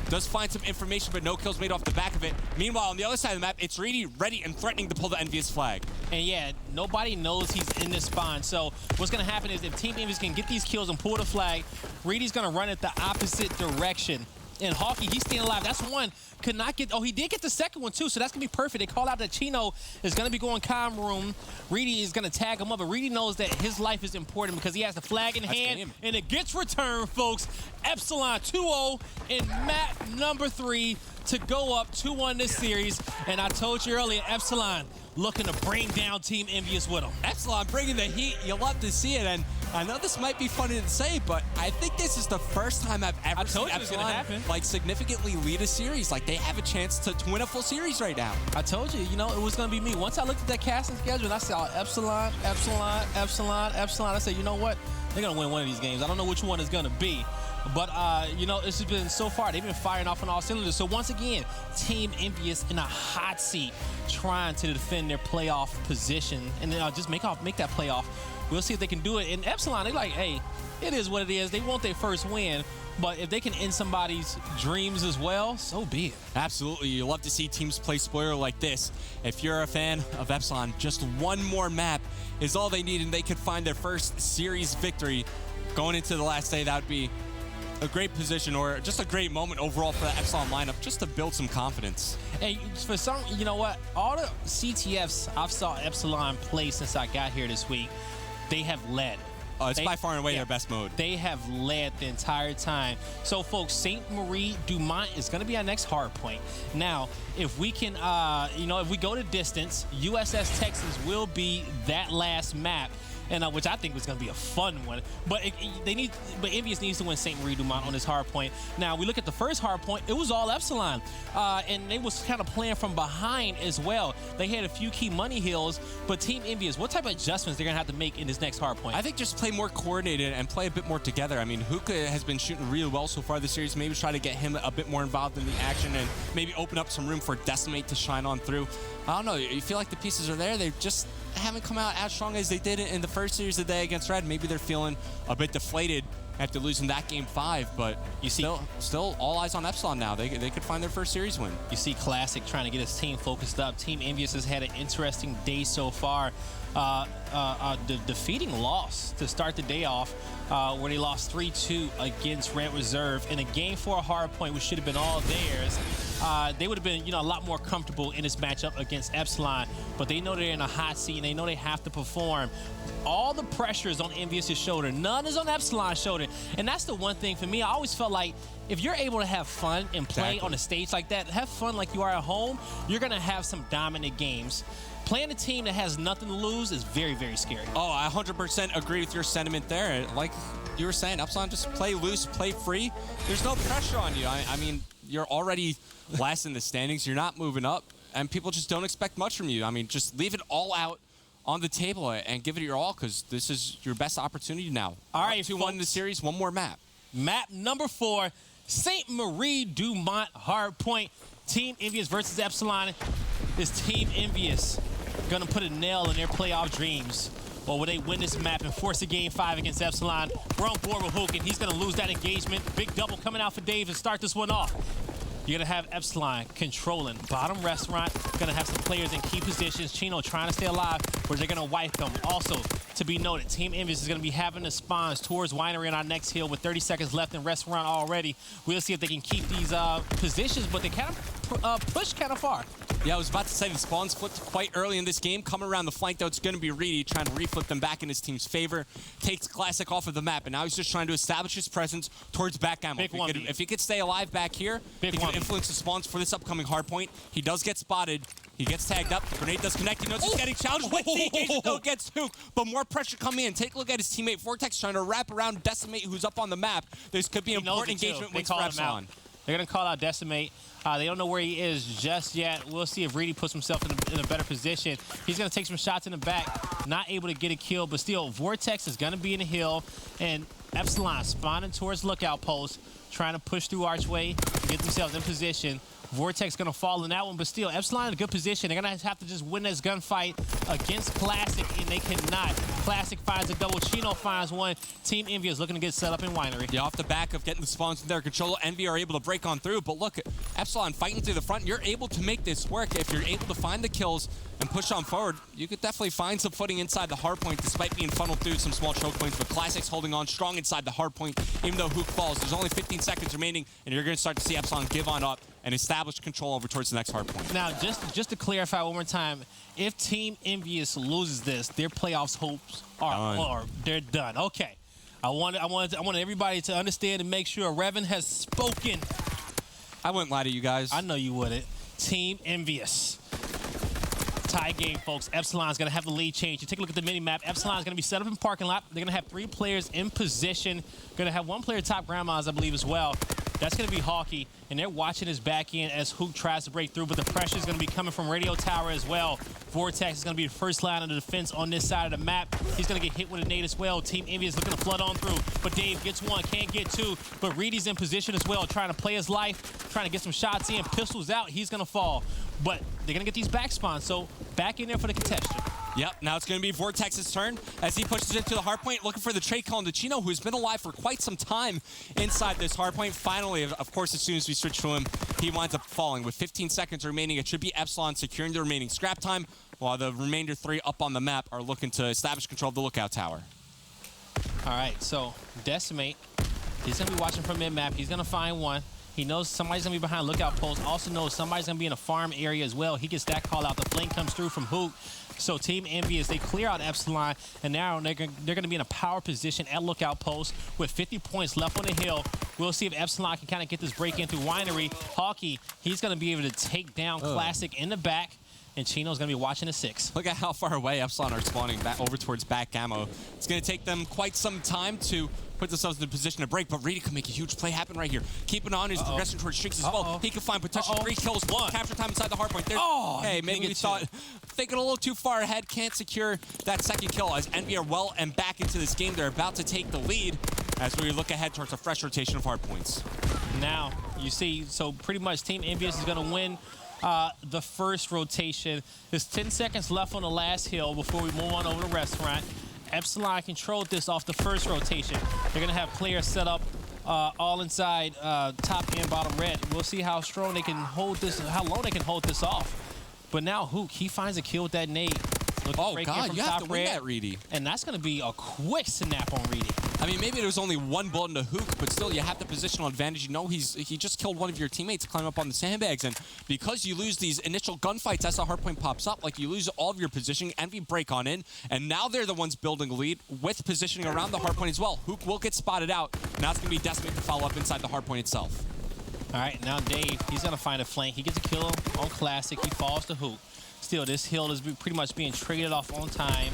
Does find some information, but no kills made off the back of it. Meanwhile, on the other side of the map, it's Reedy ready and threatening to pull the EnVyUs flag. And yeah, nobody knows he's in this spawn. So what's gonna happen is if Team EnVyUs can get these kills and pull the flag, Reedy's gonna run it the opposite direction. And Hawkeye, he's staying alive. That's one. Could not get, oh, he did get the second one too, so that's gonna be perfect. They call out that Chino is gonna be going comm room. Reedy is gonna tag him up, but Reedy knows that his life is important because he has the flag in hand, and it gets returned, folks. Epsilon 2-0 in map number 3 to go up 2-1 this series. And I told you earlier, Epsilon looking to bring down Team EnVyUs with them. Epsilon bringing the heat. You'll love to see it. And I know this might be funny to say, but I think this is the first time I've ever seen Epsilon like significantly lead a series. Like they have a chance to win a full series right now. I told you, it was going to be me. Once I looked at that casting schedule and I saw Epsilon, Epsilon, Epsilon, Epsilon, I said, you know what? They're going to win one of these games. I don't know which one it's going to be. But, this has been so far. They've been firing off on all cylinders. So, once again, Team EnVyUs in a hot seat trying to defend their playoff position and then just make that playoff. We'll see if they can do it. And Epsilon, they're like, hey, it is what it is. They want their first win. But if they can end somebody's dreams as well, so be it. Absolutely. You love to see teams play spoiler like this. If you're a fan of Epsilon, just one more map is all they need, and they could find their first series victory going into the last day. That would be a great position, or just a great moment overall for the Epsilon lineup, just to build some confidence. And for some, you know what? All the CTFs I've saw Epsilon play since I got here this week, they have led. It's by far and away their best mode. They have led the entire time. So, folks, St. Marie Dumont is going to be our next hard point. Now, if we can, if we go to distance, USS Texas will be that last map. And which I think was going to be a fun one. But EnVyUs needs to win St. Marie Dumont on this hard point. Now, we look at the first hard point, it was all Epsilon. And they was kind of playing from behind as well. They had a few key money hills, but Team EnVyUs, what type of adjustments they're going to have to make in this next hard point? I think just play more coordinated and play a bit more together. I mean, Hookah has been shooting really well so far this series. Maybe try to get him a bit more involved in the action and maybe open up some room for Decimate to shine on through. I don't know. You feel like the pieces are there. They just haven't come out as strong as they did in the first series of the day against Red. Maybe they're feeling a bit deflated after losing that game 5, but you see, still all eyes on Epsilon now. They could find their first series win. You see Classic trying to get his team focused up. Team EnVyUs has had an interesting day so far. Defeating loss to start the day off, where they lost 3-2 against Red Reserve in a game 4 hard point, which should have been all theirs. They would have been, a lot more comfortable in this matchup against Epsilon, but they know they're in a hot seat and they know they have to perform. All the pressure is on EnVyUs' shoulder. None is on Epsilon's shoulder. And that's the one thing for me. I always felt like if you're able to have fun and play on a stage like that, have fun like you are at home, you're going to have some dominant games. Playing a team that has nothing to lose is very, very scary. Oh, I 100% agree with your sentiment there. Like you were saying, Epsilon, just play loose, play free. There's no pressure on you. I mean, you're already last in the standings. You're not moving up, and people just don't expect much from you. I mean, just leave it all out on the table and give it your all, because this is your best opportunity now. All right, 2-1 in the series, one more map. Map number 4, St. Marie Dumont hard point. Team EnVyUs versus Epsilon. Is Team EnVyUs going to put a nail in their playoff dreams? Or will they win this map and force a game 5 against Epsilon? We're on board with Hook, and he's going to lose that engagement. Big double coming out for Dave to start this one off. You're going to have Epsilon controlling bottom restaurant. Going to have some players in key positions. Chino trying to stay alive, where they're going to wipe them. Also, to be noted, Team EnVyUs is going to be having the spawns towards Winery on our next hill with 30 seconds left in restaurant already. We'll see if they can keep these positions, but they kind of push kind of far. Yeah, I was about to say the spawns flipped quite early in this game. Coming around the flank, though, it's going to be Reedy trying to reflip them back in his team's favor. Takes Classic off of the map, and now he's just trying to establish his presence towards back ammo. If he could stay alive back here, he can influence the spawns for this upcoming hard point. He does get spotted. He gets tagged up. The grenade does connect. He knows he's getting challenged with the engagement, though, against Hook. But more pressure coming in. Take a look at his teammate Vortex trying to wrap around Decimate, who's up on the map. This could be an important engagement with Epsilon. They're going to call out Decimate. They don't know where he is just yet. We'll see if Reedy puts himself in a better position. He's going to take some shots in the back, not able to get a kill, but still, Vortex is going to be in the hill, and Epsilon spawning towards lookout post, trying to push through archway, get themselves in position. Vortex going to fall in that one, but still, Epsilon in a good position. They're going to have to just win this gunfight against Classic, and they cannot. Classic finds a double. Chino finds one. Team EnVyUs looking to get set up in Winery. Yeah, off the back of getting the spawns in their control, Envy are able to break on through, but look, Epsilon fighting through the front. You're able to make this work. If you're able to find the kills and push on forward, you could definitely find some footing inside the hardpoint despite being funneled through some small choke points, but Classic's holding on strong inside the hardpoint, even though Hook falls. There's only 15 seconds remaining, and you're going to start to see Epsilon give on up and establish control over towards the next hardpoint. Now, just to clarify one more time, if Team EnVyUs loses this, their playoffs hopes are they're done. Okay, I wanted everybody to understand and make sure Revan has spoken. I wouldn't lie to you guys. I know you wouldn't. Team EnVyUs. Tie game, folks. Epsilon's going to have the lead change. You take a look at the mini-map. Epsilon's going to be set up in parking lot. They're going to have 3 players in position. Going to have 1 player top grandmas, I believe, as well. That's going to be Hawkey, and they're watching his back end as Hook tries to break through, but the pressure is going to be coming from Radio Tower as well. Vortex is going to be the first line of the defense on this side of the map. He's going to get hit with a nade as well. Team EnVyUs looking to flood on through, but Dave gets 1, can't get 2, but Reedy's in position as well, trying to play his life, trying to get some shots in. Pistols out, he's going to fall, but they're going to get these back spawns, so back in there for the contestant. Yep, now it's going to be Vortex's turn as he pushes into the hardpoint, looking for the trade call into Chino, who's been alive for quite some time inside this hardpoint. Finally, of course, as soon as we switch to him, he winds up falling. With 15 seconds remaining, it should be Epsilon securing the remaining scrap time, while the remainder 3 up on the map are looking to establish control of the lookout tower. All right, so Decimate, he's going to be watching from mid-map. He's going to find one. He knows somebody's going to be behind lookout post. Also knows somebody's going to be in a farm area as well. He gets that call out. The flank comes through from Hook. So Team EnVyUs, they clear out Epsilon, and now they're going to be in a power position at lookout post with 50 points left on the hill. We'll see if Epsilon can kind of get this break in through Winery. Hawkey, he's going to be able to take down Classic in the back, and Chino's going to be watching the 6. Look at how far away Epsilon are spawning back over towards back ammo. It's going to take them quite some time to put themselves in a position to break, but Reedy can make a huge play happen right here. Keeping on his progression towards streaks as well. He can find potential 3 kills, 1 capture time inside the hardpoint. Hey, maybe we thought, thinking a little too far ahead, can't secure that second kill as Envy are well and back into this game. They're about to take the lead as we look ahead towards a fresh rotation of hardpoints. Now, you see, so pretty much Team EnVyUs is going to win the first rotation. There's 10 seconds left on the last hill before we move on over to restaurant. Epsilon controlled this off the first rotation. They're going to have players set up all inside top and bottom red. We'll see how strong they can hold this, how long they can hold this off. But now Hook, he finds a kill with that nade. Oh, God, you have to win that, Reedy. And that's going to be a quick snap on Reedy. I mean, maybe there was only 1 bullet into Hook, but still, you have the positional advantage. You know he just killed one of your teammates to climb up on the sandbags, and because you lose these initial gunfights as the hardpoint pops up, like you lose all of your positioning, Envy break on in, and now they're the ones building a lead with positioning around the hardpoint as well. Hook will get spotted out. Now it's going to be Decimate to follow up inside the hardpoint itself. All right, now Dave, he's going to find a flank. He gets a kill on Classic. He falls to Hook. Still, this hill is pretty much being traded off on time.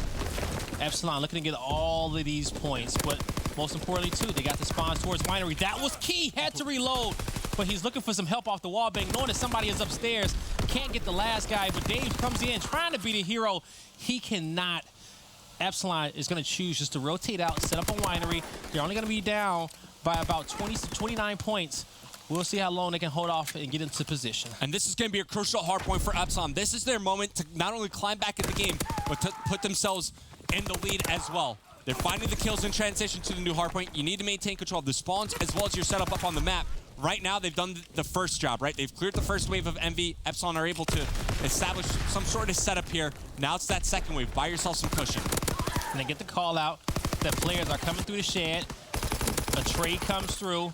Epsilon looking to get all of these points, but most importantly, too, they got the spawns towards Winery. That was key. Had to reload, but he's looking for some help off the wall bank, knowing that somebody is upstairs. Can't get the last guy, but Dave comes in trying to be the hero. He cannot. Epsilon is going to choose just to rotate out, set up a Winery. They're only going to be down by about 20 to 29 points. We'll see how long they can hold off and get into position. And this is going to be a crucial hardpoint for Epsilon. This is their moment to not only climb back in the game, but to put themselves in the lead as well. They're finding the kills in transition to the new hardpoint. You need to maintain control of the spawns as well as your setup up on the map. Right now, they've done the first job, right? They've cleared the first wave of Envy. Epsilon are able to establish some sort of setup here. Now it's that second wave. Buy yourself some cushion. And they get the call out that players are coming through the shed. A trade comes through.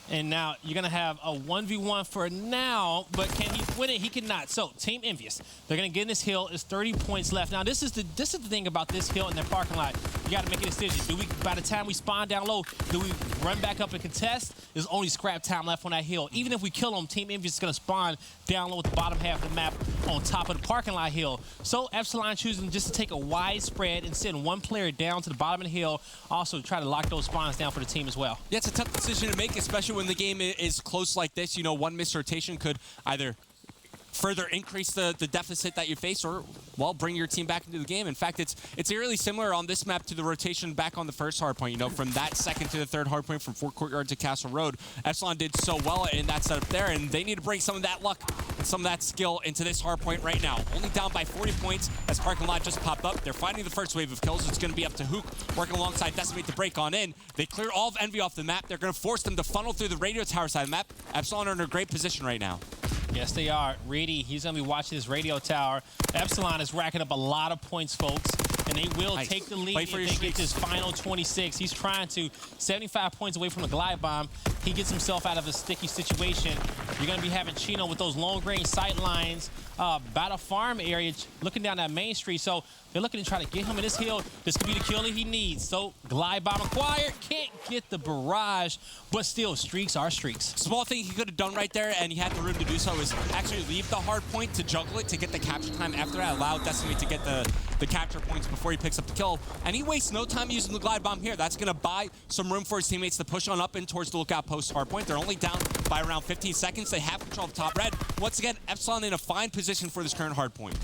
And now you're going to have a 1v1 for now, but can he win it? He cannot. So, Team EnVyUs, they're going to get in this hill. There's 30 points left. Now, this is the thing about this hill in their parking lot. you got to make a decision. Do we, by the time we spawn down low, do we run back up and contest? There's only scrap time left on that hill. Even if we kill them, Team EnVyUs is going to spawn down low at the bottom half of the map on top of the parking lot hill. So Epsilon choosing just to take a wide spread and send one player down to the bottom of the hill, also try to lock those spawns down for the team as well. Yeah, it's a tough decision to make, especially when the game is close like this. You know, one missed rotation could either further increase the deficit that you face or, well, bring your team back into the game. In fact, it's eerily similar on this map to the rotation back on the first hardpoint. You know, from that second to the third hardpoint, from Fort Courtyard to Castle Road, Epsilon did so well in that setup there, and they need to bring some of that luck and some of that skill into this hardpoint right now. Only down by 40 points as parking lot just popped up. They're finding the first wave of kills. It's going to be up to Hook working alongside Decimate to break on in. They clear all of EnVy off the map. They're going to force them to funnel through the radio tower side of the map. Epsilon are in a great position right now. Yes, they are. Reedy, he's going to be watching this radio tower. Epsilon is racking up a lot of points, folks, and they will take the lead if they get this final 26. He's trying to 75 points away from the glide bomb. He gets himself out of a sticky situation. You're going to be having Chino with those long-range sight lines by the farm area, looking down that main street. So they're looking to try to get him in this hill. This could be the kill that he needs. So glide bomb acquired. Can't get the barrage, but still, streaks are streaks. Small thing he could have done right there, and he had the room to do so, is actually leave the hard point to juggle it to get the capture time after that. Allow Decimate to get the capture points before he picks up the kill. And he wastes no time using the glide bomb here. That's going to buy some room for his teammates to push on up and towards the lookout post hard point. They're only down by around 15 seconds. They have control of top red. Once again, Epsilon in a fine position for this current hard point.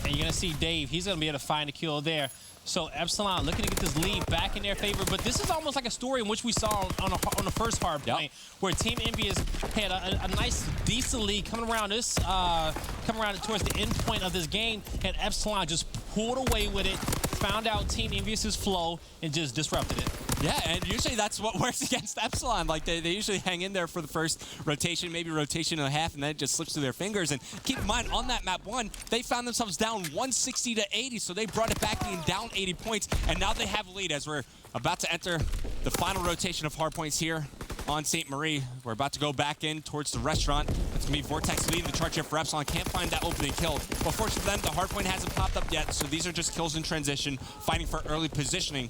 And you're going to see Dave. He's going to be able to find a kill there. So Epsilon looking to get this lead back in their favor. But this is almost like a story in which we saw on the first hard point, where Team EnVyUs had a nice, decent lead coming around towards the end point of this game, and Epsilon just pulled away with it, found out Team EnVyUs' flow, and just disrupted it. Yeah, and usually that's what works against Epsilon. Like, they usually hang in there for the first rotation, maybe rotation and a half, and then it just slips through their fingers. And keep in mind, on that map one, they found themselves down 160 to 80, so they brought it back being down 80 points, and now they have a lead as we're about to enter the final rotation of hardpoints here on St. Marie. We're about to go back in towards the restaurant. It's going to be Vortex leading the charge here for Epsilon. Can't find that opening kill. But fortunately for them, the hardpoint hasn't popped up yet, so these are just kills in transition, fighting for early positioning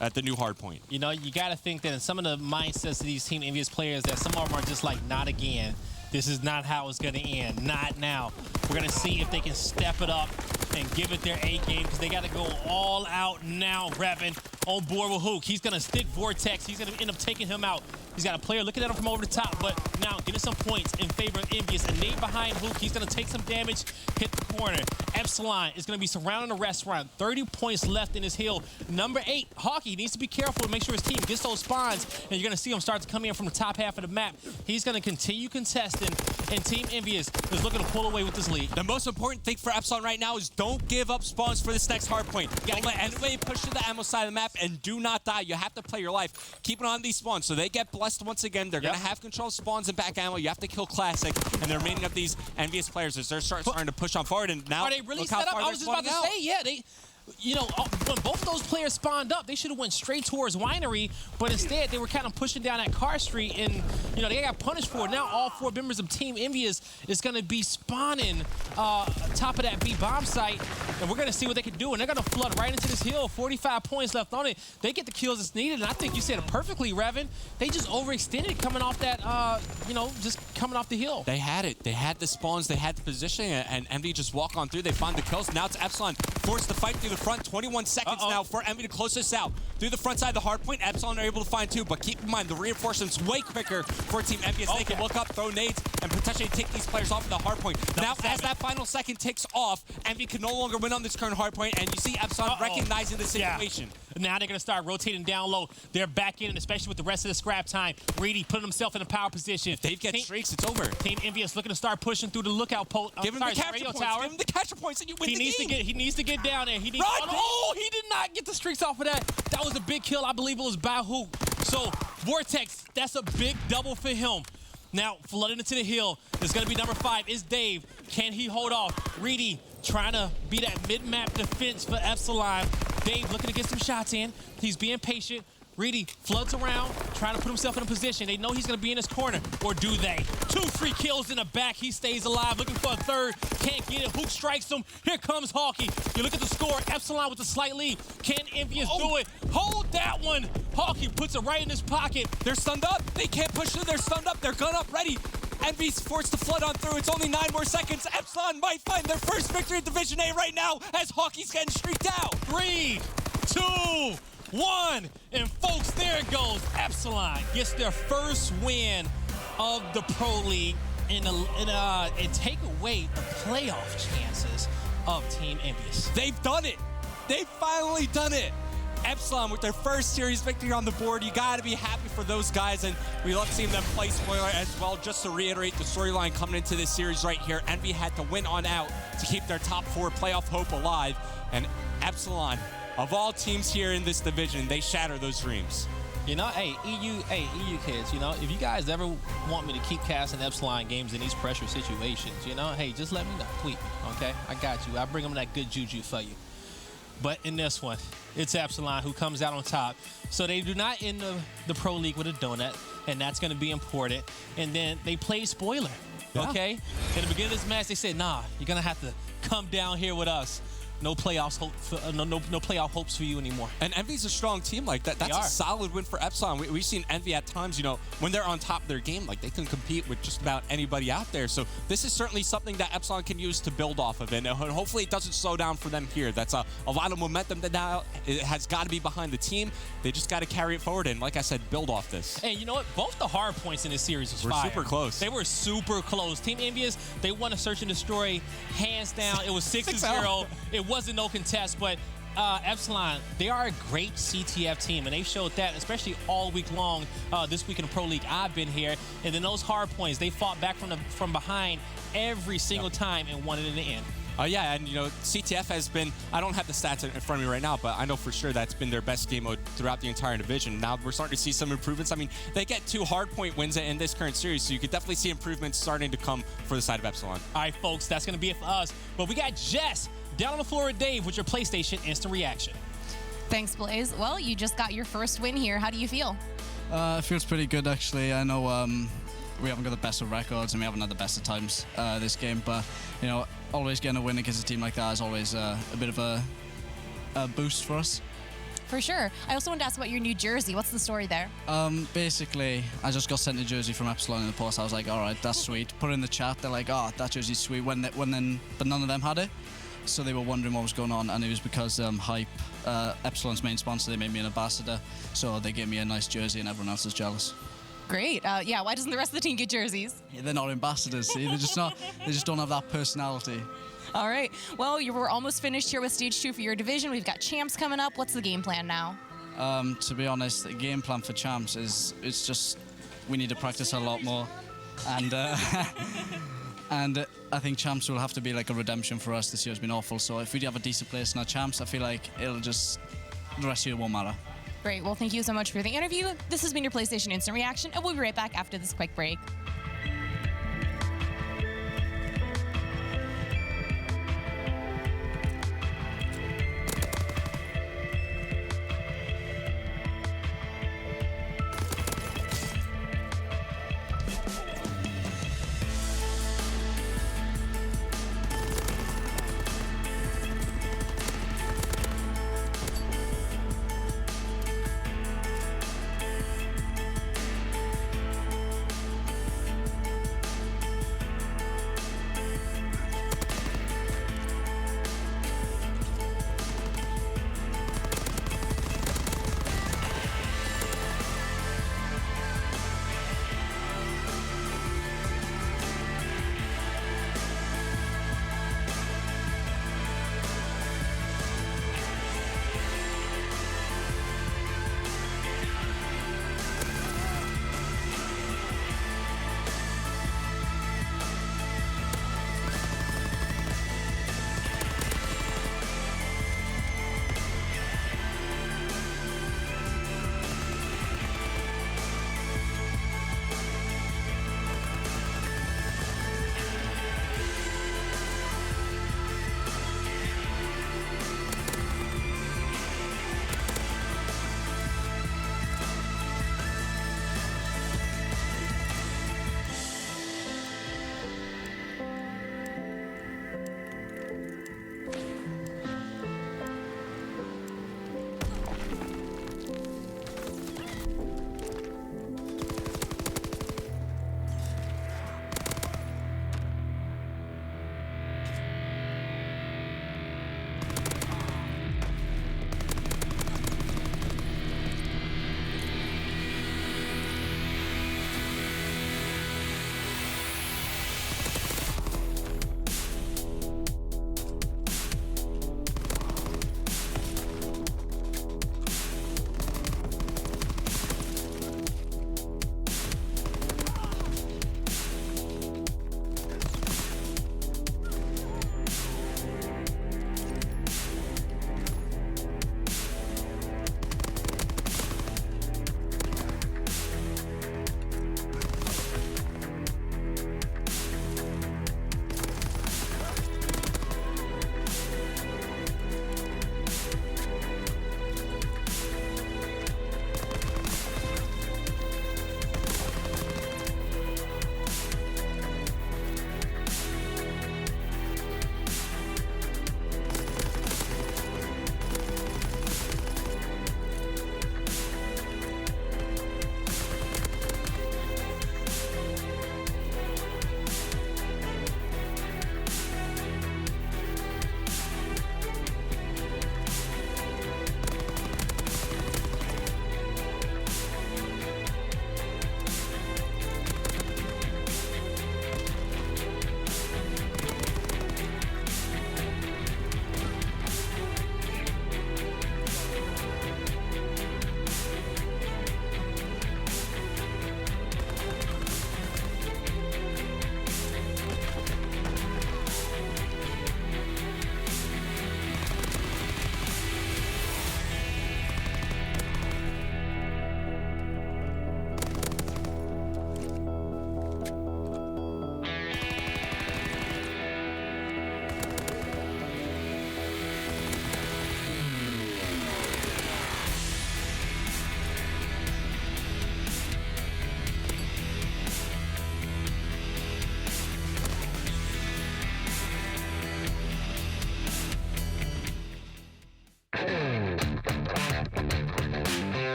at the new hard point. You know, you got to think that in some of the mindsets of these Team EnVyUs players, that some of them are just like, not again. This is not how it's going to end. Not now. We're going to see if they can step it up and give it their A game, because they got to go all out now. Revan on board with Hook. He's going to stick Vortex. He's going to end up taking him out. He's got a player looking at him from over the top, but now getting some points in favor of EnVyUs. A nade behind Hook. He's going to take some damage, hit the corner. Epsilon is going to be surrounding the restaurant. 30 points left in his hill. Number 8, Hawkey, needs to be careful to make sure his team gets those spawns, and you're going to see him start to come in from the top half of the map. He's going to continue contesting, and Team EnVyUs is looking to pull away with this lead. The most important thing for Epsilon right now is don't give up spawns for this next hard point. Don't let anybody push to the ammo side of the map, and do not die. You have to play your life. Keep it on these spawns so they get blessed once again. They're going to have control of spawns and back ammo. You have to kill Classic, and they're remaining of these EnVyUs players as they're starting to push on forward. And now, are they really set up? I was just about to say, yeah, you know, when both of those players spawned up, they should have went straight towards Winery, but instead they were kind of pushing down that car street, and you know, they got punished for it. Now all 4 members of Team EnVyUs is going to be spawning top of that B bomb site, and we're going to see what they can do, and they're going to flood right into this hill. 45 points left on it. They get the kills that's needed, and I think you said it perfectly, Revan. They just overextended coming off that, you know, just coming off the hill. They had it. They had the spawns. They had the positioning, and EnVy just walk on through. They find the kills. Now it's Epsilon forced to fight through the front. 21 seconds now for EnVy to close this out. Through the front side of the hard point, Epsilon are able to find 2, but keep in mind the reinforcements way quicker for Team EnVy as they can look up, throw nades, and potentially take these players off the hard point. Now, as that final second ticks off, EnVy can no longer win on this current hard point, and you see Epsilon recognizing the situation. Now they're going to start rotating down low. They're back in, especially with the rest of the scrap time. Reedy putting himself in a power position. If Dave gets streaks, it's over. Team EnVyUs looking to start pushing through the lookout post. Give him the capture points. Give him the capture points, and you win the game. He needs to get down there. He needs. Oh, he did not get the streaks off of that. That was a big kill. I believe it was by Hook. So Vortex, that's a big double for him. Now flooding into the hill. It's going to be number 5. Is Dave. Can he hold off? Reedy trying to be that mid-map defense for Epsilon. Dave looking to get some shots in. He's being patient. Reedy floods around, trying to put himself in a position. They know he's going to be in his corner, or do they? 2 free kills in the back. He stays alive, looking for a third. Can't get it. Hook strikes him. Here comes Hawkey. You look at the score. Epsilon with a slight lead. Can EnVyUs do it? Hold that one. Hawkey puts it right in his pocket. They're stunned up. They can't push through. They're stunned up. They're gun up, ready. EnVyUs forced to flood on through. It's only 9 more seconds. Epsilon might find their first victory in Division A right now as Hawkey's getting streaked out. 3, 2, 1, and folks, there it goes. Epsilon gets their first win of the Pro League and take away the playoff chances of Team EnVyUs. They've done it. They've finally done it. Epsilon with their first series victory on the board. You got to be happy for those guys, and we love seeing them play spoiler as well. Just to reiterate the storyline coming into this series right here, EnVy had to win on out to keep their top 4 playoff hope alive, and Epsilon, of all teams here in this division, they shatter those dreams. You know, hey, EU kids, you know, if you guys ever want me to keep casting Epsilon games in these pressure situations, you know, hey, just let me know. Tweet me, okay? I got you. I'll bring them that good juju for you. But in this one, it's Epsilon who comes out on top. So they do not end the Pro League with a donut, and that's going to be important. And then they play spoiler, okay? In the beginning of this match, they said, nah, you're going to have to come down here with us. No playoffs no playoff hopes for you anymore. And EnVy's a strong team like that. That's a solid win for Epsilon. We've seen EnVy at times, you know, when they're on top of their game, like they can compete with just about anybody out there. So this is certainly something that Epsilon can use to build off of, and hopefully it doesn't slow down for them here. That's a lot of momentum that now it has got to be behind the team. They just got to carry it forward and, like I said, build off this. And you know what? Both the hard points in this series was fire. Super close. They were super close. Team EnVyUs, they won a search and destroy hands down. It was 6-0. It wasn't no contest. But Epsilon, they are a great CTF team, and they've showed that, especially all week long this week in the Pro League. I've been here, and then those hard points, they fought back from behind every single time and won it in the end. Yeah, and you know, CTF has been, I don't have the stats in front of me right now, but I know for sure that's been their best game mode throughout the entire division. Now we're starting to see some improvements. I mean, they get 2 hardpoint wins in this current series, so you could definitely see improvements starting to come for the side of Epsilon. All right, folks, that's going to be it for us. But we got Jess down on the floor with Dave with your PlayStation Instant Reaction. Thanks, Blaze. Well, you just got your first win here. How do you feel? It feels pretty good, actually. I know we haven't got the best of records and we haven't had the best of times this game, but, you know, always getting a win against a team like that is always a bit of a boost for us. For sure. I also wanted to ask about your new jersey. What's the story there? Basically, I just got sent a jersey from Epsilon in the post. I was like, all right, that's sweet. Put it in the chat. They're like, oh, that jersey's sweet. But none of them had it. So they were wondering what was going on, and it was because Hype, Epsilon's main sponsor, they made me an ambassador. So they gave me a nice jersey, and everyone else is jealous. Great. Yeah, why doesn't the rest of the team get jerseys? Yeah, they're not ambassadors. See? They just don't have that personality. All right. Well, we're almost finished here with Stage 2 for your division. We've got champs coming up. What's the game plan now? To be honest, the game plan for champs it's just we need to practice a lot more, and and I think champs will have to be like a redemption for us. This year's been awful, so if we have a decent place in our champs, I feel like the rest of the year won't matter. Great. Well, thank you so much for the interview. This has been your PlayStation Instant Reaction, and we'll be right back after this quick break.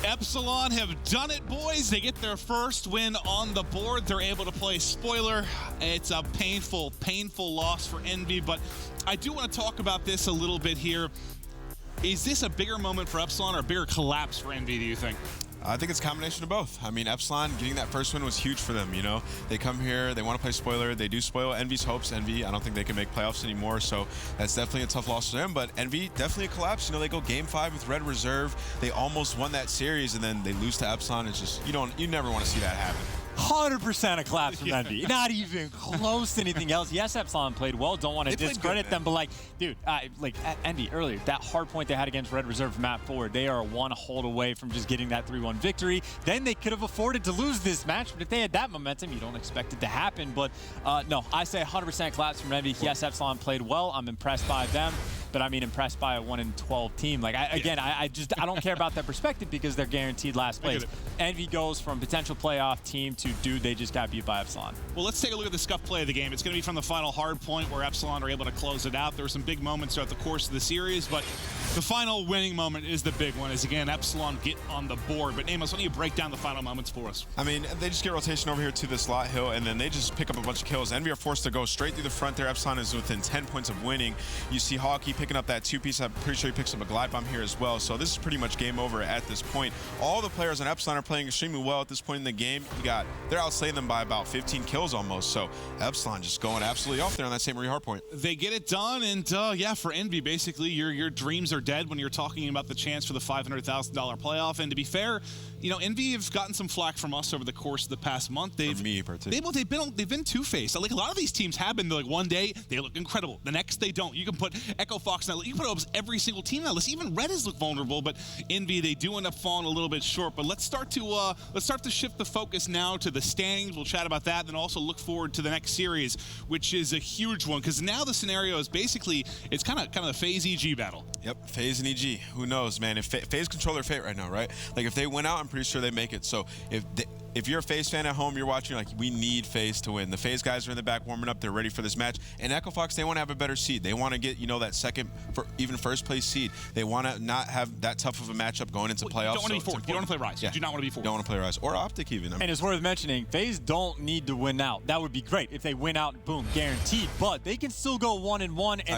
Epsilon have done it, boys. They get their first win on the board. They're able to play spoiler. It's a painful, painful loss for Envy, but I do want to talk about this a little bit here. Is this a bigger moment for Epsilon or a bigger collapse for Envy, do you think? I think it's a combination of both. I mean, Epsilon getting that first win was huge for them, you know. They come here, they want to play spoiler, they do spoil Envy's hopes. Envy, I don't think they can make playoffs anymore, so that's definitely a tough loss for them. But Envy, definitely a collapse. You know, they go Game 5 with Red Reserve. They almost won that series, and then they lose to Epsilon. It's just, you never want to see that happen. 100% a collapse from Envy. Not even close to anything else. Yes, Epsilon played well. Don't want to discredit them, but like, dude, like Envy earlier, that hard point they had against Red Reserve from map 4, they are one hold away from just getting that 3-1 victory. Then they could have afforded to lose this match, but if they had that momentum, you don't expect it to happen. But no, I say 100% collapse from Envy. Yes, Epsilon played well. I'm impressed by them. But I mean, impressed by a 1-12 team. Like, I don't care about that perspective because they're guaranteed last place. Envy goes from potential playoff team to, dude, they just got beat by Epsilon. Well, let's take a look at the scuff play of the game. It's going to be from the final hard point where Epsilon are able to close it out. There were some big moments throughout the course of the series, but the final winning moment is the big one, as again, Epsilon get on the board. But Amos, why don't you break down the final moments for us? I mean, they just get rotation over here to the slot hill, and then they just pick up a bunch of kills. Envy are forced to go straight through the front there. Epsilon is within 10 points of winning. You see Hawkeye picking up that 2-piece. I'm pretty sure he picks up a glide bomb here as well. So this is pretty much game over at this point. All the players on Epsilon are playing extremely well at this point in the game. They're outslaying them by about 15 kills almost. So Epsilon just going absolutely off there on that St. Marie hardpoint. They get it done, and yeah, for Envy, basically, your dreams are dead when you're talking about the chance for the $500,000 playoff. And to be fair, you know, Envy have gotten some flack from us over the course of the past month. They've been two-faced. Like, a lot of these teams have been. Like, one day they look incredible, the next they don't. You can put Echo Fox now. You can put almost every single team on that list. Even Red has looked vulnerable, but Envy, they do end up falling a little bit short. But let's start to shift the focus now to the standings. We'll chat about that, then also look forward to the next series, which is a huge one because now the scenario is basically it's kind of the FaZe EG battle. Yep, FaZe and EG. Who knows, man? If FaZe control their fate right now, right? Like, if they win out, I'm pretty sure they make it. So if you're a FaZe fan at home, you're watching, you're like, we need FaZe to win. The FaZe guys are in the back warming up. They're ready for this match. And Echo Fox, they want to have a better seed. They want to get, you know, that second, even first place seed. They want to not have that tough of a matchup going into playoffs. You don't want to be fourth. You don't want to play Rise. Yeah. You do not want to be fourth. You don't want to play Rise. Or Optic even. And it's worth mentioning, FaZe don't need to win out. That would be great. If they win out, boom, guaranteed. But they can still go 1-1, and